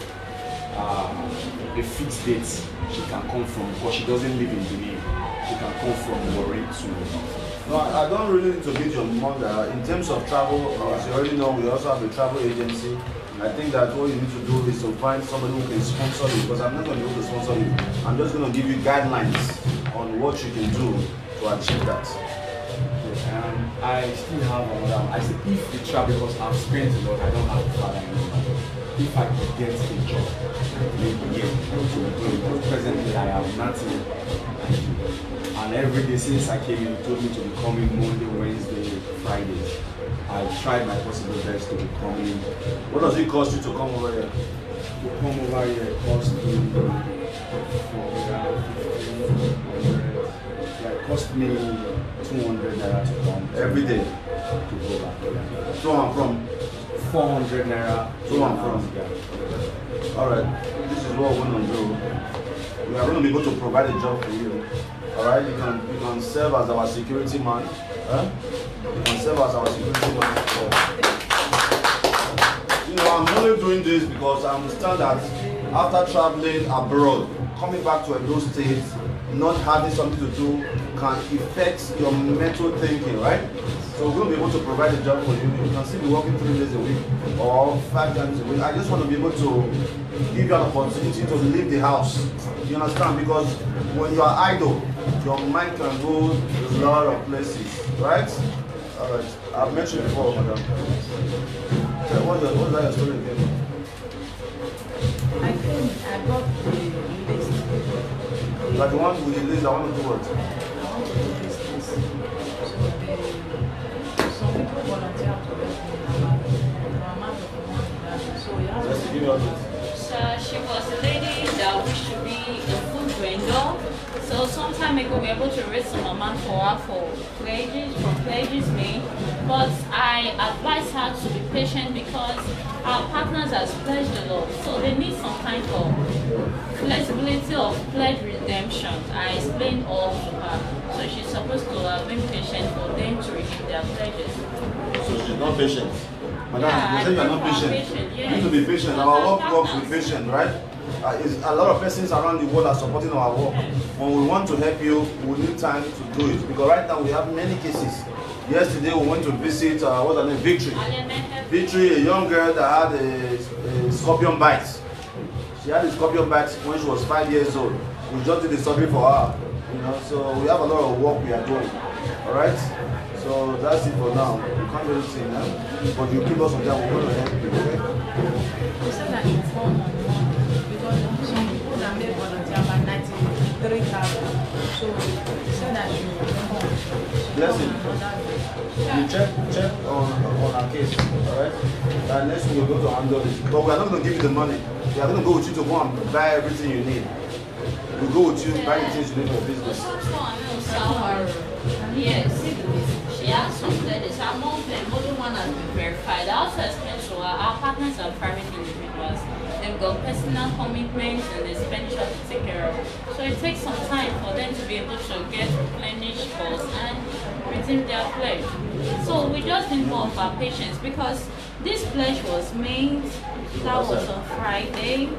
S14: a fixed date she can come from, because she doesn't live in Benin. She can come from Warri to.
S3: No, I don't really need to meet your mother. In terms of travel, as you already know, we also have a travel agency. I think that what you need to do is to find somebody who can sponsor you, because I'm not going to be able to sponsor you. I'm just going to give you guidelines on what you can do to achieve that.
S14: I still have another one. I said if the travel, because I've spent a lot, I don't have a father anymore. If I could get a job, maybe because presently I have nothing. And every day since I came in, he told me to be coming Monday, Wednesday, Friday. I tried my possible best to be coming.
S3: What does it cost you to come over here?
S14: To come over here cost me Yeah, it cost me 200 naira to come.
S3: Every day.
S14: To go back.
S3: So I'm from
S14: 400 naira.
S3: So I'm from.
S14: Yeah.
S3: Alright, this is what we're going to do. We are going to be able to provide a job for you. Alright, you can serve as our security man. Huh? You can serve as our security man. You know, I'm only doing this because I understand that after traveling abroad, coming back to Edo State, not having something to do can affect your mental thinking, right? So we're going to be able to provide a job for you. You can still be working 3 days a week or 5 times a week. I just want to be able to give you an opportunity to leave the house. You understand? Because when you are idle, your mind can go a lot of places, right? All right. I've mentioned before, madam. Okay, what's that your story again?
S13: I think I got the list.
S3: Like the one with the list, I want to do what?
S13: I want to do business. So some people volunteer to help me about the amount of money that. So you have
S3: Just to give me all this.
S5: She was a lady that wished to be a food vendor. So some time ago we were able to raise some amount for her for pledges made. But I advise her to be patient because our partners has pledged a lot. So they need some kind of flexibility of pledge redemption. I explained all to her. So she's supposed to have been patient for them to redeem their pledges.
S3: So she's not patient. Madam,
S5: Yeah,
S3: you say you are not patient. You need to be patient. Our work works with patience, right? A lot of persons around the world are supporting our work. When we want to help you, we need time to do it. Because right now we have many cases. Yesterday we went to visit, what's her name? Victory. Victory, a young girl that had a scorpion bite. She had a scorpion bite when she was 5 years old. We just did the surgery for her. You know, so we have a lot of work we are doing. Alright? So that's it for now. You can't really say now. But you keep us on that, we're going to help you, okay?
S13: You said that it's all on because some people that make volunteer by 93,000. So you said that you
S3: Blessing. You check on our case, alright? And next week we're going to handle it. But we are not going to give you the money. We are going to go with you to go and buy everything you need. We'll go with you, buy the things you need for business.
S5: Yes, she has some pledges. Her mom, the only one has been verified. I also explained to her, our partners are private individuals. They've got personal commitments and expenditure to take care of. So it takes some time for them to be able to get replenished costs and redeem their pledge. So we just need more of our patience because this pledge was made, that was on Friday.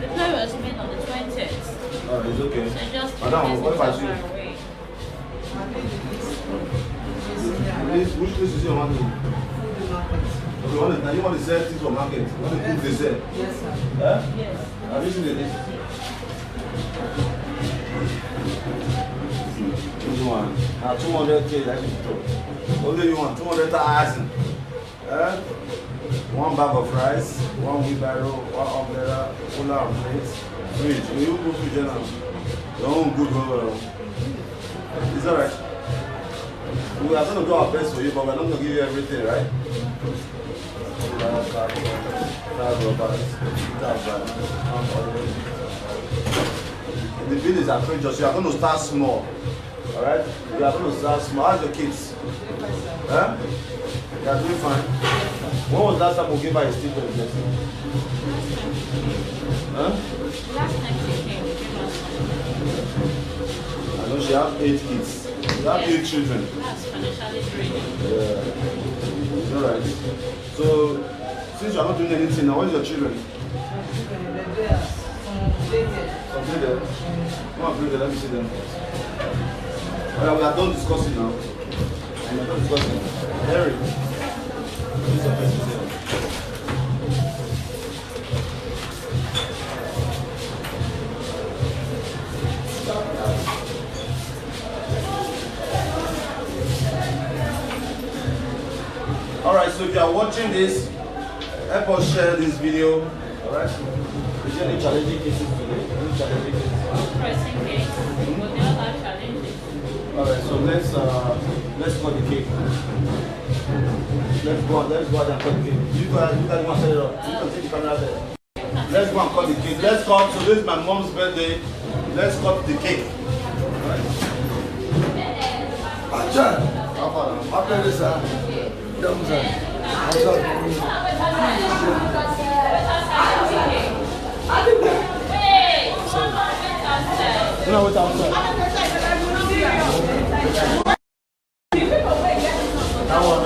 S5: The pledge was made on the 20th.
S3: Oh, it's okay.
S5: So just
S3: Madam, what if I see? Which place is your market? Okay, you want to sell things for market? You want to cook the sell?
S13: Yes, sir.
S3: Huh?
S13: Yes.
S3: Have you seen the list? This one. 200K, that should be top. Only you want 200,000. One bag of rice, one wheelbarrow, one umbrella, cooler and plates, fridge. You go fridge now. Your own good well. Is that right? We are going to do our best for you, but we're not going to give you everything, right? The bill is outrageous. You are going to start small. Alright? You are going to start small. How's your kids? Huh? You are doing fine. When was the last time we gave her a stick for the blessing? Huh?
S5: Last time she came, we gave us
S3: I know she has 8 kids. You have 8 children.
S5: That's financially draining.
S3: Yeah. It's alright. So, since you are not doing anything now, where's your children? Some there. Come on, bring them. Let me see them. Alright, we are done discussing now. We are done discussing. Harry. Please, your person there. Alright, so if you are watching this, help us share this video. Alright? Is there any challenging cases today? Any challenging cases?
S5: Pressing case, but they all have challenges.
S3: Alright, so let's cut the cake. Let's go and cut the cake. You guys want to set it up. You can take the camera there. Let's go and cut the cake. Let's cut. So this is my mom's birthday. Let's cut the cake.
S15: Sir, after this, sir. I'm sorry.
S2: No, wait outside.
S15: That one,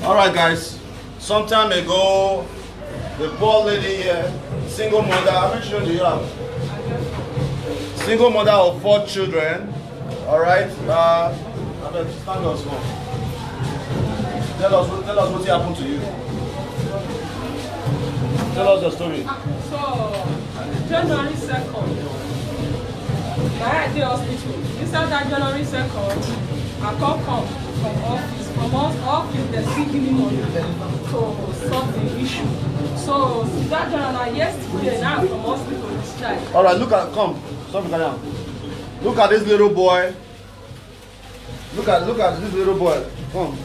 S3: All right, guys. Some time ago, the poor lady here, single mother, how many children do you have? Single mother of 4 children. All right. Stand on small. Tell us what happened to you. Tell us the story.
S13: So, January 2nd, my idea hospital. Inside that January 2nd, I come from office. From office, they're still giving money to solve the issue. So, that January yesterday, now I'm from hospital discharge.
S3: All right, come. Stop down. Look at this little boy. Look at this little boy. Come.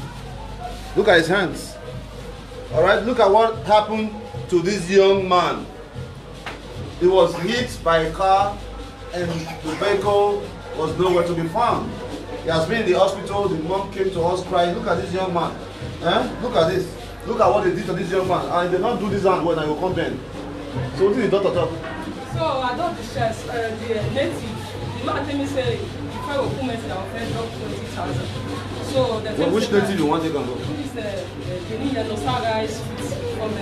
S3: Look at his hands. All right, look at what happened to this young man. He was hit by a car and the vehicle was nowhere to be found. He has been in the hospital. The mom came to us crying. Look at this young man. Look at this. Look at what they did to this young man. And if they don't do this hand when I will come then. So what did the doctor talk?
S13: So I don't distress the native. The man tell me say if I will come and I will pay up 20,000. So the
S3: which native you want to go?
S13: This the Dion Osagie from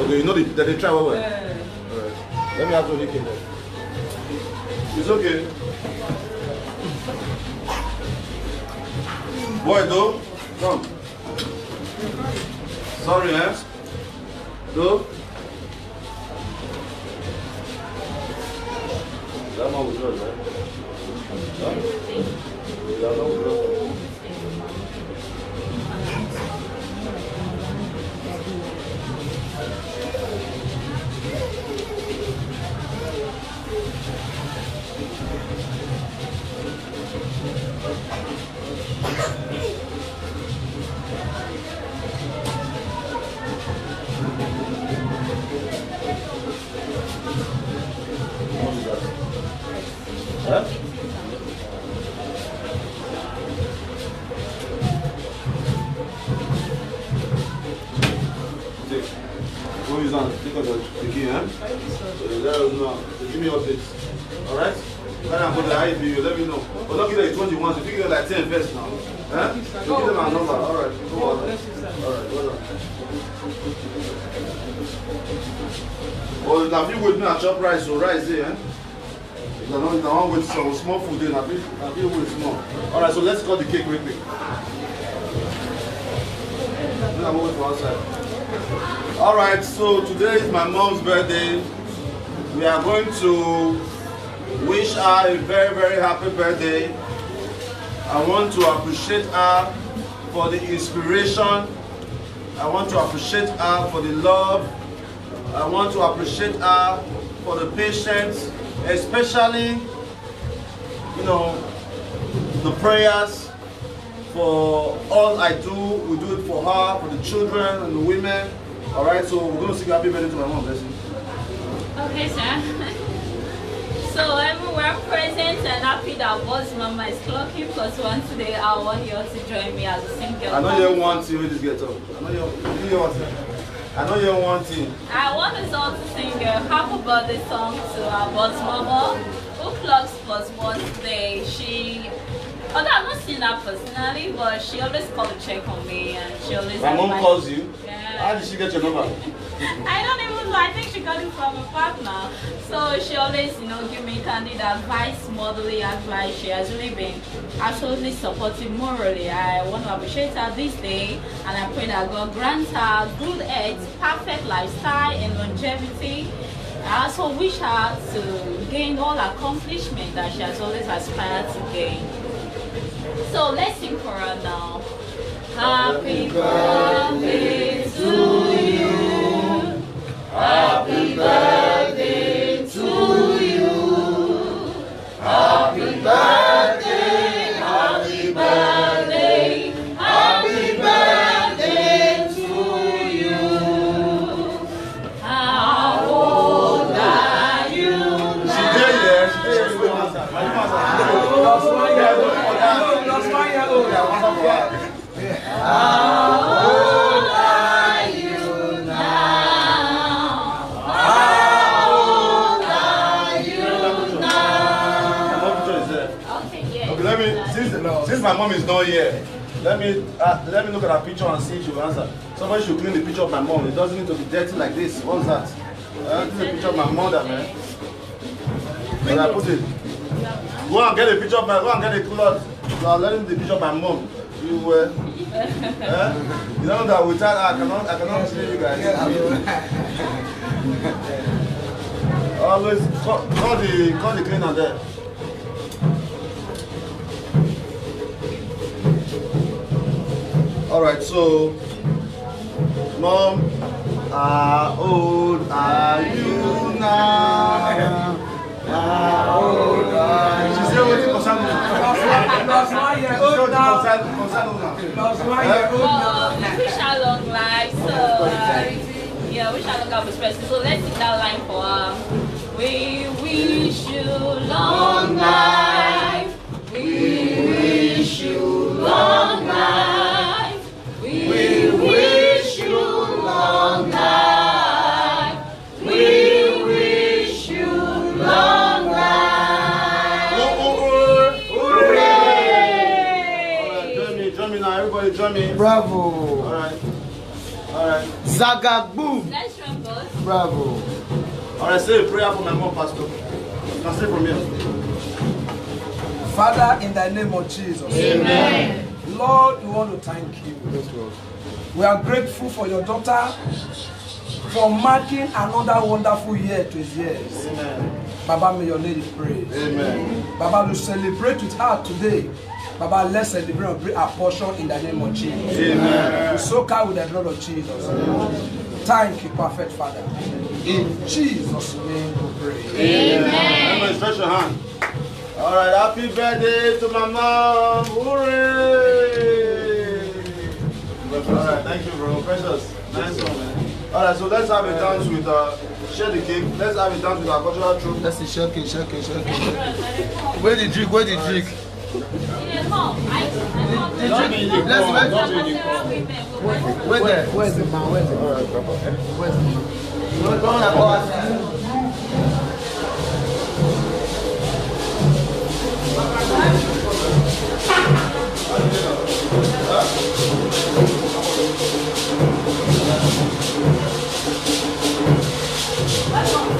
S3: Okay, you know that they try well.
S13: Alright.
S3: Let me have to look at that. It's okay. Boy, though, come. Sorry, Though. That man was good, right? That man was good. Huh? Go use on. Take out the key, huh? Let us know. Give me updates. Alright? When I go to the IB, let me know. But don't give them 21, so if you give them like 10 first now. Huh? So give them a number. Alright. Go on. Alright, well done. But now you with me and chop rice, so rice there, eh? If I don't with some small food there, now you with small. Alright, so let's cut the cake real quick. Then I'm going to outside. Alright, so today is my mom's birthday. We are going to wish her a very, very happy birthday. I want to appreciate her for the inspiration. I want to appreciate her for the love. I want to appreciate her for the patience, especially, you know, the prayers for all I do. We do it for her, for the children and the women. All right, so we're going to sing happy birthday to my mom, bless you.
S5: Okay, sir. So everywhere present and happy that Boss Mama is clocking plus one today. I want you all to join me as a singer.
S3: I know you want to with this get up. I know you want to. I know you want to.
S5: I want us all to sing a happy birthday song to our Boss Mama who clocks plus one today. Although I've not seen her personally, but she always calls to check on me and she always.
S3: My mom calls you?
S5: Yeah.
S3: How did she get your number?
S5: I don't even know. I think she got it from a partner. So she always, you know, give me candid advice, motherly advice. She has really been absolutely supportive morally. I want to appreciate her this day, and I pray that God grants her good health, perfect lifestyle, and longevity. I also wish her to gain all accomplishment that she has always aspired to gain. So let's sing for her now. Happy birthday to you. Happy birthday to you. Happy birthday, happy birthday, happy birthday to you. How old are you
S3: Since my mom is not here, let me look at her picture and see if she will answer. Somebody should clean the picture of my mom. It doesn't need to be dirty like this. What's that? Clean the picture of my mother, man. Where I put it? Go and get a picture of my. Go and get a cloth. Now let me the picture of my mom. You you know that without her, I cannot see you guys. Always call the cleaner there. All right, so mom, how old are you now? How old are you? She said waiting for something.
S13: That's why you're old now. That's why you're old now.
S5: We wish her long life, so yeah, wish her long life with presence. So let's sing that line for her. We wish you long life. We wish you long life. We wish you long life. We wish you long life.
S3: Hooray! Join me now. Everybody join me.
S15: Bravo.
S3: All right.
S15: Zaga boom.
S5: Let's run both.
S15: Bravo.
S3: All right, say a prayer for my mom, Pastor. Can say from here.
S13: Father, in the name of Jesus.
S5: Amen.
S13: Lord, we want to thank you. We are grateful for your daughter for marking another wonderful year to his years.
S3: Amen.
S13: Baba, may your name be praised.
S3: Amen.
S13: Baba, we celebrate with her today. Baba, let's celebrate and bring our portion in the name of Jesus.
S3: Amen.
S13: We soak her with the blood of Jesus. Thank you, perfect Father. In Jesus' name we pray.
S5: Amen.
S3: Everybody stretch your hand. All right, happy birthday to my mom. Hooray! All right, thank you, bro. Precious. Nice one, man. All right, so let's have a dance with, share the cake. Let's have a dance with our cultural troupe.
S15: Let's see, shake it. Where the drink?
S5: Let's
S15: Where's the man? Where's the man? Where's the man?
S5: go.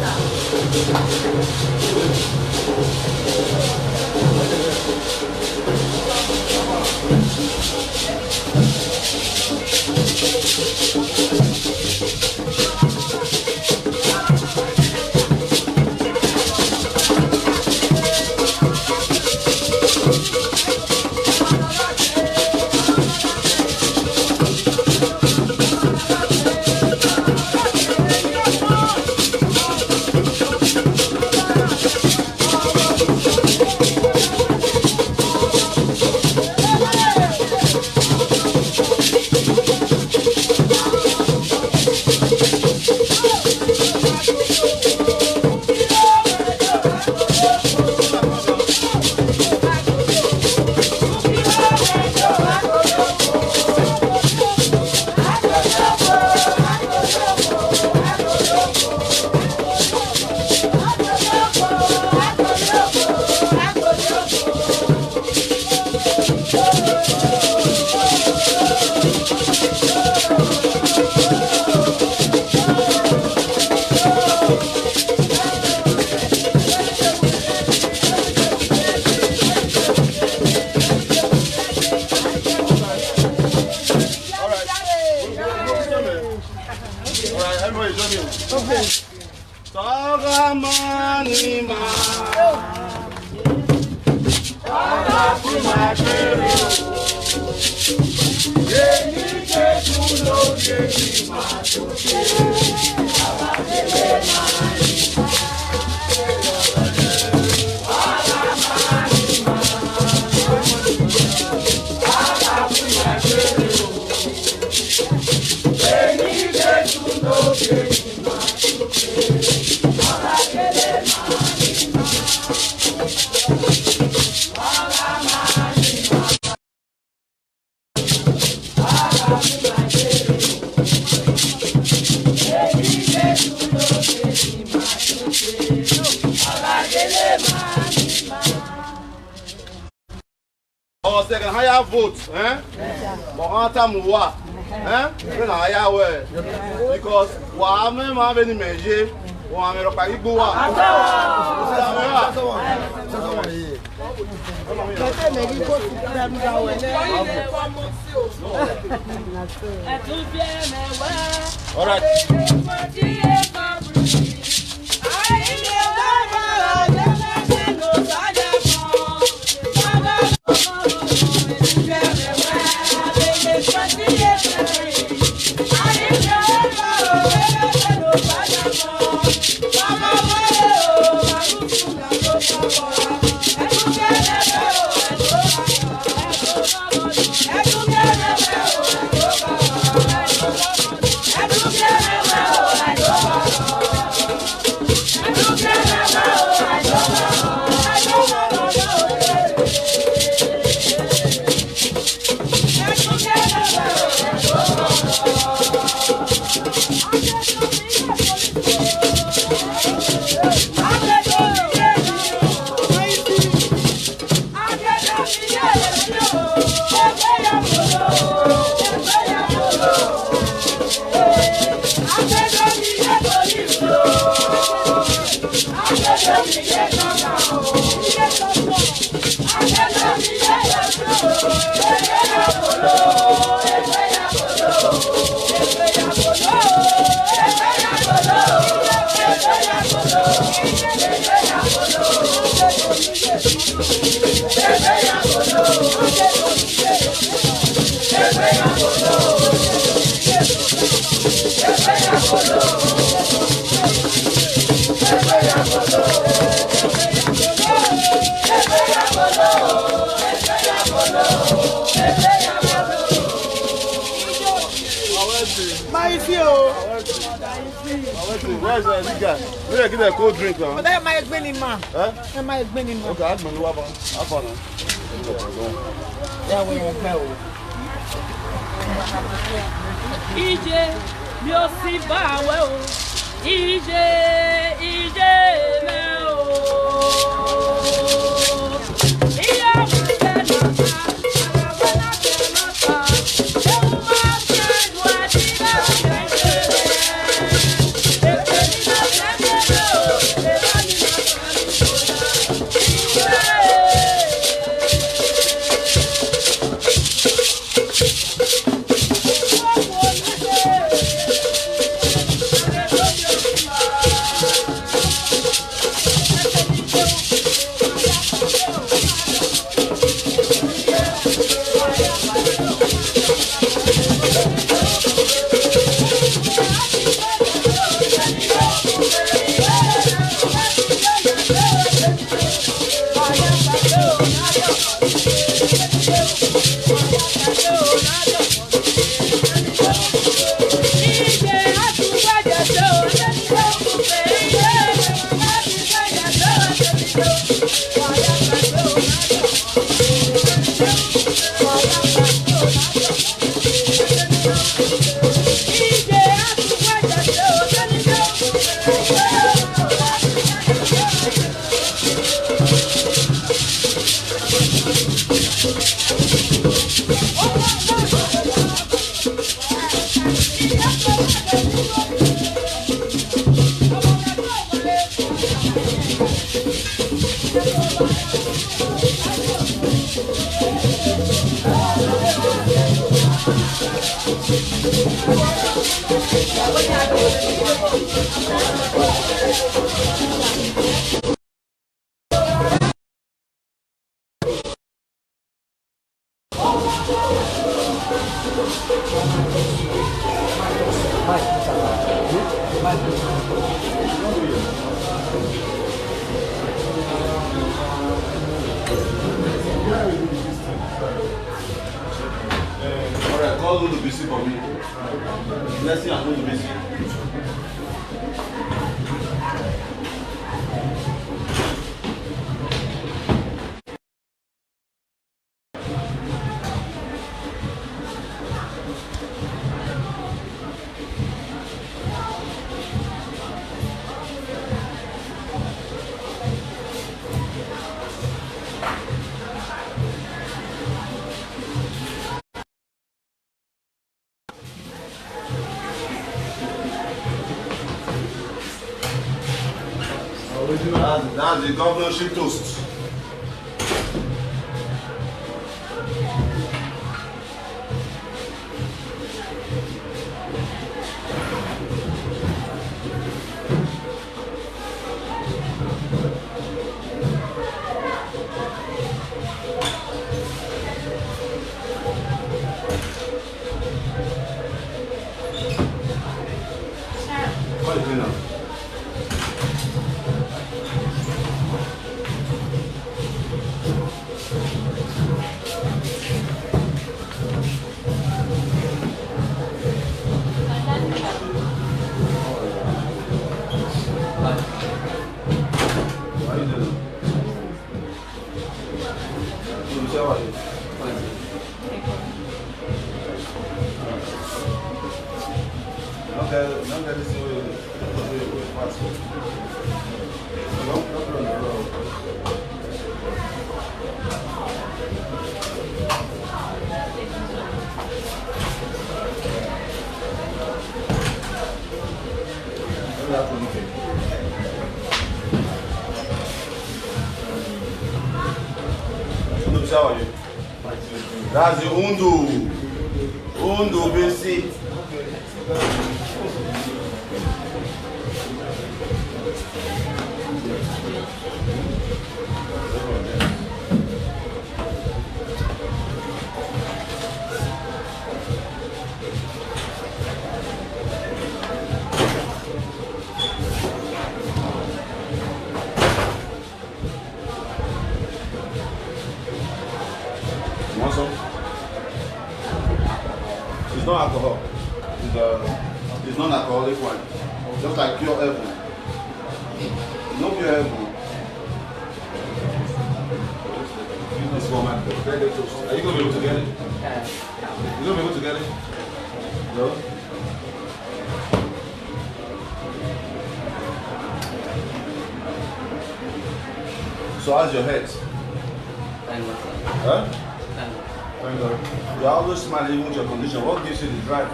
S3: Second higher vote, eh? Because all right. Where's this guy? We're get a cold drink now.
S16: But my explaining man. Huh? My explaining man.
S3: Okay, I'm going to have fun.
S16: Yeah, we are go.
S17: Ije, mi ò sí bá wẹ̀ o. Ije me o. Iya mo se na ta, alawa na te na ta. Eu ma se do adira se.
S11: Alright, call Lulu busy for me. Next thing I'm going to busy. That's the governorship toast. What is it now? That's the Undu. Undu basic. You want some? It's not alcohol. It's non-alcoholic wine. Just like pure heaven. No pure heaven. This format. Are you going to be able to get it? You going to be able to get it? No? So how's your head? Huh? Thank God. You're always smiling even with your condition. What gives you the drive?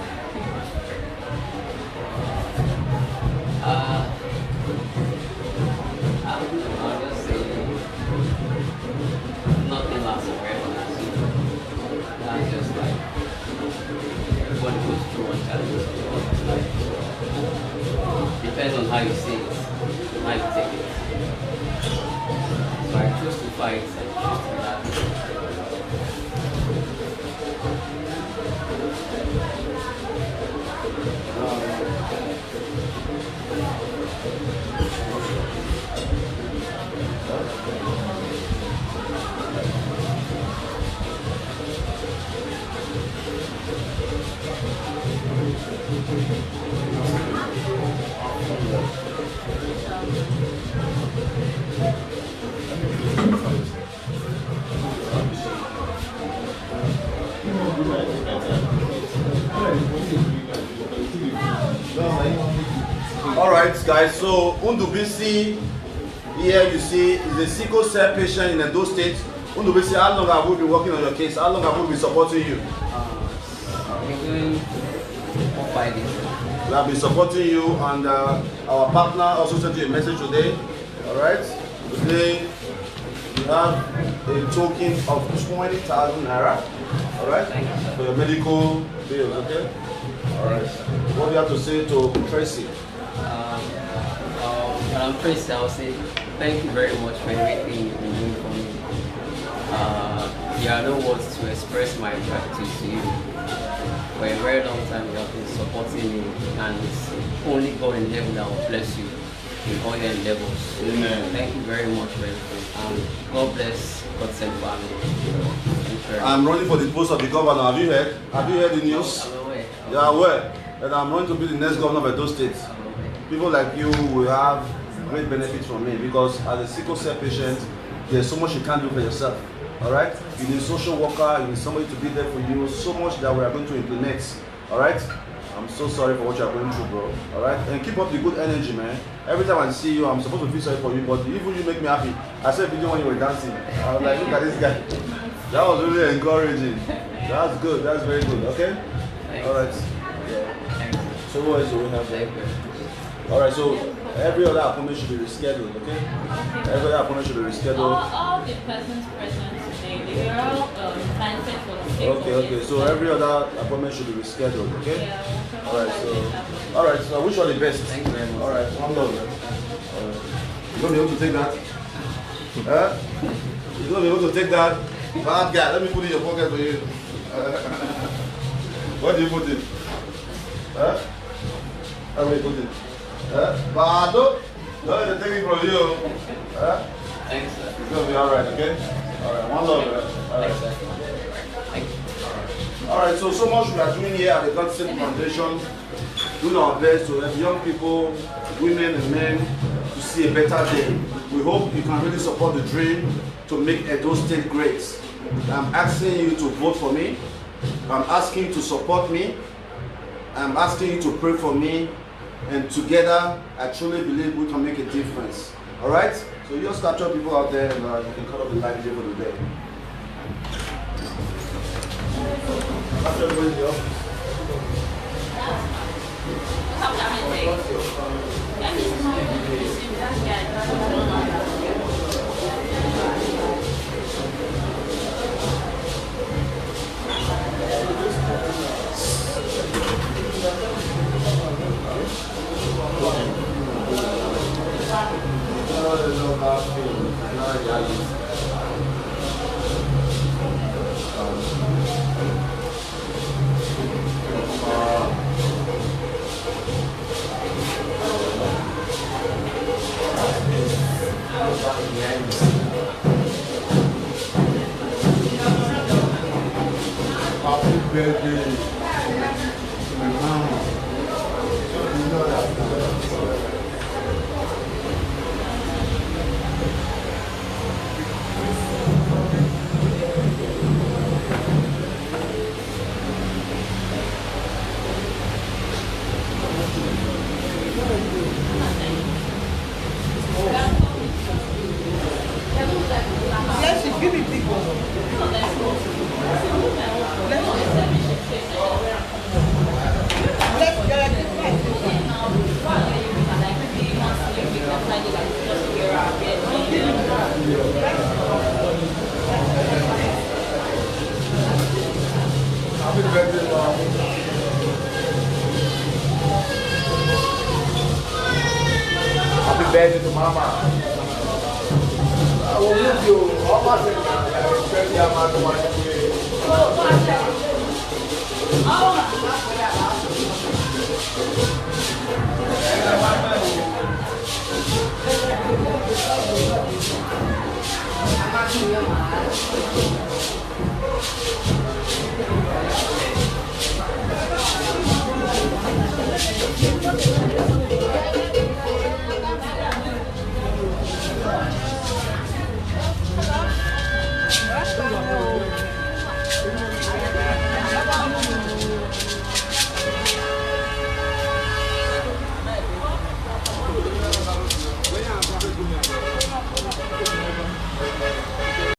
S18: I'll just say nothing lasts forever. That's just like everybody goes through one challenge of life. Depends on how you see it, how you take it. So I choose to fight and choose to be happy.
S11: Alright guys, so Undubisi here you see is a sickle cell patient in Edo State. Undubisi, how long have we been working on your case? How long have we been supporting you?
S18: We're doing 5 years.
S11: We have been supporting you, and our partner also sent you a message today. Alright, today we have
S3: a token of 20,000 naira. All right, for your medical bills. Okay. All right. What do you have to say to Tracy?
S18: Tracy, I'll say thank you very much for everything you've been doing for me. There are no words to express my gratitude to you. For a very long time you have been supporting me, and it's only God in heaven that will bless you in all your endeavors.
S3: Amen.
S18: Thank you very much for everything. God bless God's family.
S3: I'm running for the post of the governor. Have you heard? Have you heard the news?
S18: I'm aware.
S3: You are aware that I'm going to be the next governor of Edo State. People like you will have great benefits from me, because as a sickle cell patient, there's so much you can't do for yourself. All right? You need a social worker, you need somebody to be there for you, so much that we are going to implement. All right? I'm so sorry for what you are going through, bro. All right? And keep up the good energy, man. Every time I see you, I'm supposed to feel sorry for you, but even you make me happy. I saw a video when you were dancing. I was like, look at this guy. That was really encouraging. That's good. That's very good. Okay? All right. Yeah. So what else do we have there? All right. So every other appointment should be rescheduled. Okay? Every other appointment should be rescheduled.
S5: All the persons present today, they were all invited for the same.
S3: Okay. So every other appointment should be rescheduled. Okay?
S5: Yeah.
S3: All right. So I wish you all the best.
S18: Thank you very much.
S3: All right. One love. You gonna be able to take that? Huh? You gonna be able to take that? Bad guy. Let me put it in your pocket for you. Where do you put it? Huh? Where do you put it? Bad. No, they take it from you. Huh?
S18: Thanks, sir.
S3: It's gonna be all right. Okay? All right. One love. All right.
S18: Thank you.
S3: All right. So much we are doing here at the Governorship Foundation, doing our best to help young people, women and men to see a better day. We hope you can really support the dream to make Edo State great. I'm asking you to vote for me. I'm asking you to support me. I'm asking you to pray for me. And together, I truly believe we can make a difference. All right? So you just capture people out there, and you can cut off the light video for the day. Capture everybody in the office.
S15: Happy birthday to my mama. You know that.
S16: Yes, you give me big one. Let's get
S15: Happy birthday, Mom. Happy birthday to Mama. I will miss you. All my birthday, I'm